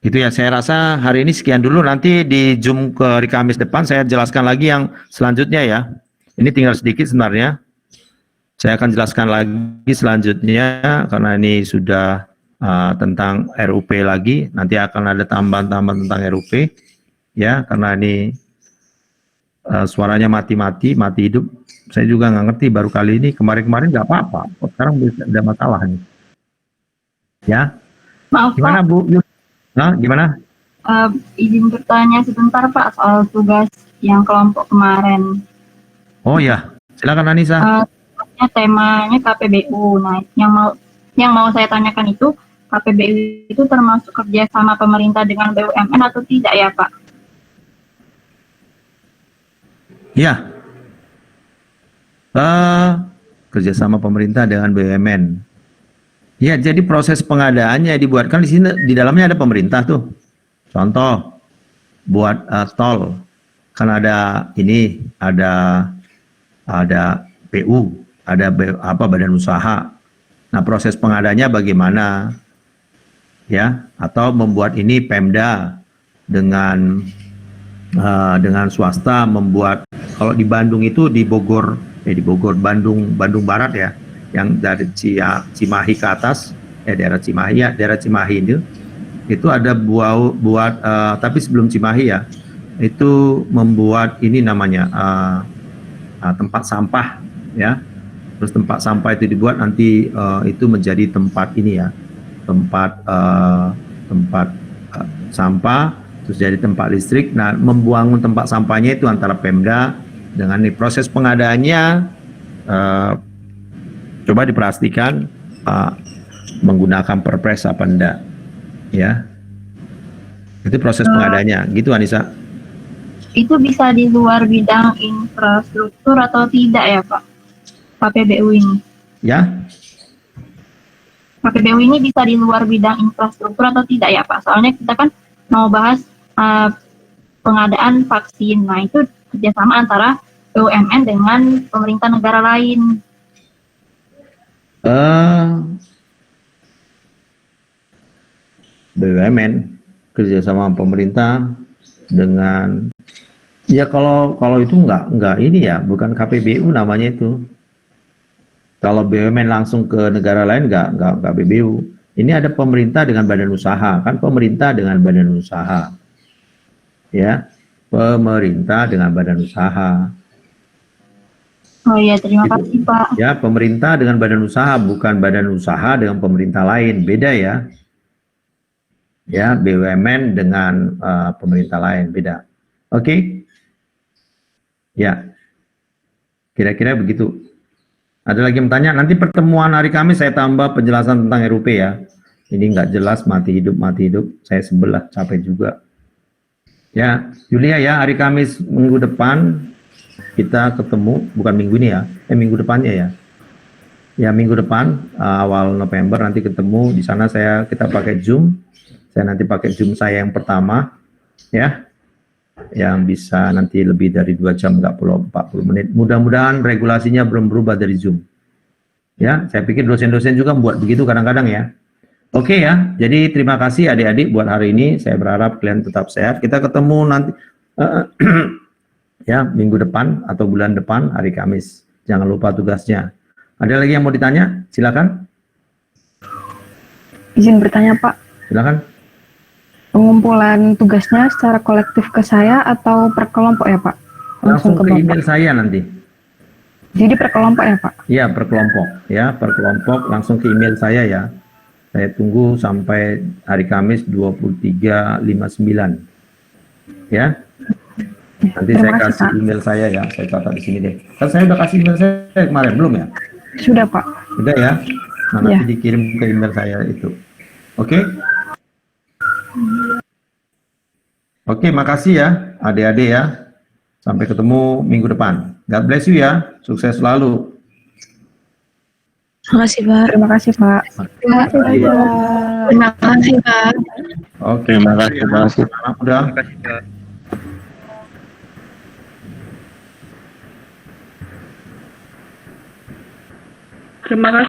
Itu ya, saya rasa hari ini sekian dulu. Nanti di Zoom ke hari Kamis depan saya jelaskan lagi yang selanjutnya ya. Ini tinggal sedikit sebenarnya. Saya akan jelaskan lagi selanjutnya karena ini sudah tentang RUP lagi. Nanti akan ada tambahan-tambahan tentang RUP ya, karena ini suaranya mati-mati, mati hidup. Saya juga nggak ngerti, baru kali ini. Kemarin-kemarin nggak apa-apa, kok sekarang ada masalah nih. Ya, Maaf, gimana Pak. Bu? Nah, gimana? Izin bertanya sebentar, Pak, soal tugas yang kelompok kemarin. Oh ya, silakan Anissa. Temanya KPBU. Nah, yang mau saya tanyakan itu, KPBU itu termasuk kerjasama pemerintah dengan BUMN atau tidak ya, Pak? Ya, kerjasama pemerintah dengan BUMN. Ya, jadi proses pengadaannya dibuatkan di sini, di dalamnya ada pemerintah tuh. Contoh, buat tol, kan ada ini, ada PU, ada badan usaha. Nah, proses pengadanya bagaimana? Ya, atau membuat ini Pemda dengan swasta membuat. Kalau di Bandung itu di Bogor, Bandung Barat ya, yang dari Cimahi ke atas, daerah Cimahi itu ada buat tapi sebelum Cimahi ya, itu membuat ini namanya tempat sampah ya. Terus tempat sampah itu dibuat nanti itu menjadi tempat ini ya, tempat sampah, terus jadi tempat listrik. Nah, membangun tempat sampahnya itu antara Pemda dengan ini. Proses pengadaannya coba dipastikan menggunakan perpres apa enggak ya. Itu proses pengadaannya gitu, Anissa. Itu bisa di luar bidang infrastruktur atau tidak ya Pak? KPBU ini. Ya, KPBU ini bisa di luar bidang infrastruktur atau tidak ya Pak? Soalnya kita kan mau bahas pengadaan vaksin. Nah, itu kerjasama antara BUMN dengan pemerintah negara lain. BUMN kerjasama pemerintah dengan ya, kalau itu enggak ini ya, bukan KPBU namanya itu. Kalau BUMN langsung ke negara lain enggak BBU. Ini ada pemerintah dengan badan usaha, kan pemerintah dengan badan usaha. Ya, pemerintah dengan badan usaha. Oh iya, terima kasih Pak. Ya, pemerintah dengan badan usaha, bukan badan usaha dengan pemerintah lain, beda ya. Ya, BUMN dengan pemerintah lain, beda. Oke? Ya, kira-kira begitu. Ada lagi yang bertanya? Nanti pertemuan hari Kamis saya tambah penjelasan tentang RUP ya. Ini nggak jelas, mati hidup. Saya sebelah, capek juga. Ya, Julia ya, hari Kamis minggu depan kita ketemu, bukan minggu ini ya, minggu depannya ya. Ya, minggu depan awal November nanti ketemu di sana. Kita pakai Zoom. Saya nanti pakai Zoom saya yang pertama ya, yang bisa nanti lebih dari 2 jam, nggak perlu 40 menit. Mudah-mudahan regulasinya belum berubah dari Zoom. Ya, saya pikir dosen-dosen juga buat begitu kadang-kadang ya. Oke ya, jadi terima kasih adik-adik buat hari ini. Saya berharap kalian tetap sehat. Kita ketemu nanti ya, minggu depan atau bulan depan hari Kamis. Jangan lupa tugasnya. Ada lagi yang mau ditanya? Silakan. Izin bertanya Pak, Silakan. pengumpulan tugasnya secara kolektif ke saya atau per kelompok ya Pak? Langsung ke Bapak. email saya nanti. Jadi per kelompok ya Pak? Iya, per kelompok ya, per kelompok langsung ke email saya ya. Saya tunggu sampai hari Kamis 23.59. Ya. Nanti saya kasih email saya ya, saya catat di sini deh. Kan saya udah kasih email saya kemarin, belum ya? Sudah Pak. Udah ya. Nah, nanti Ya. dikirim ke email saya itu. Oke? Oke, makasih ya adik-adik ya. Sampai ketemu minggu depan. God bless you ya. Sukses selalu. Terima kasih, Pak. Terima kasih Pak. Terima kasih, Pak. Oke, Terima kasih, terima kasih. Udah. Terima kasih.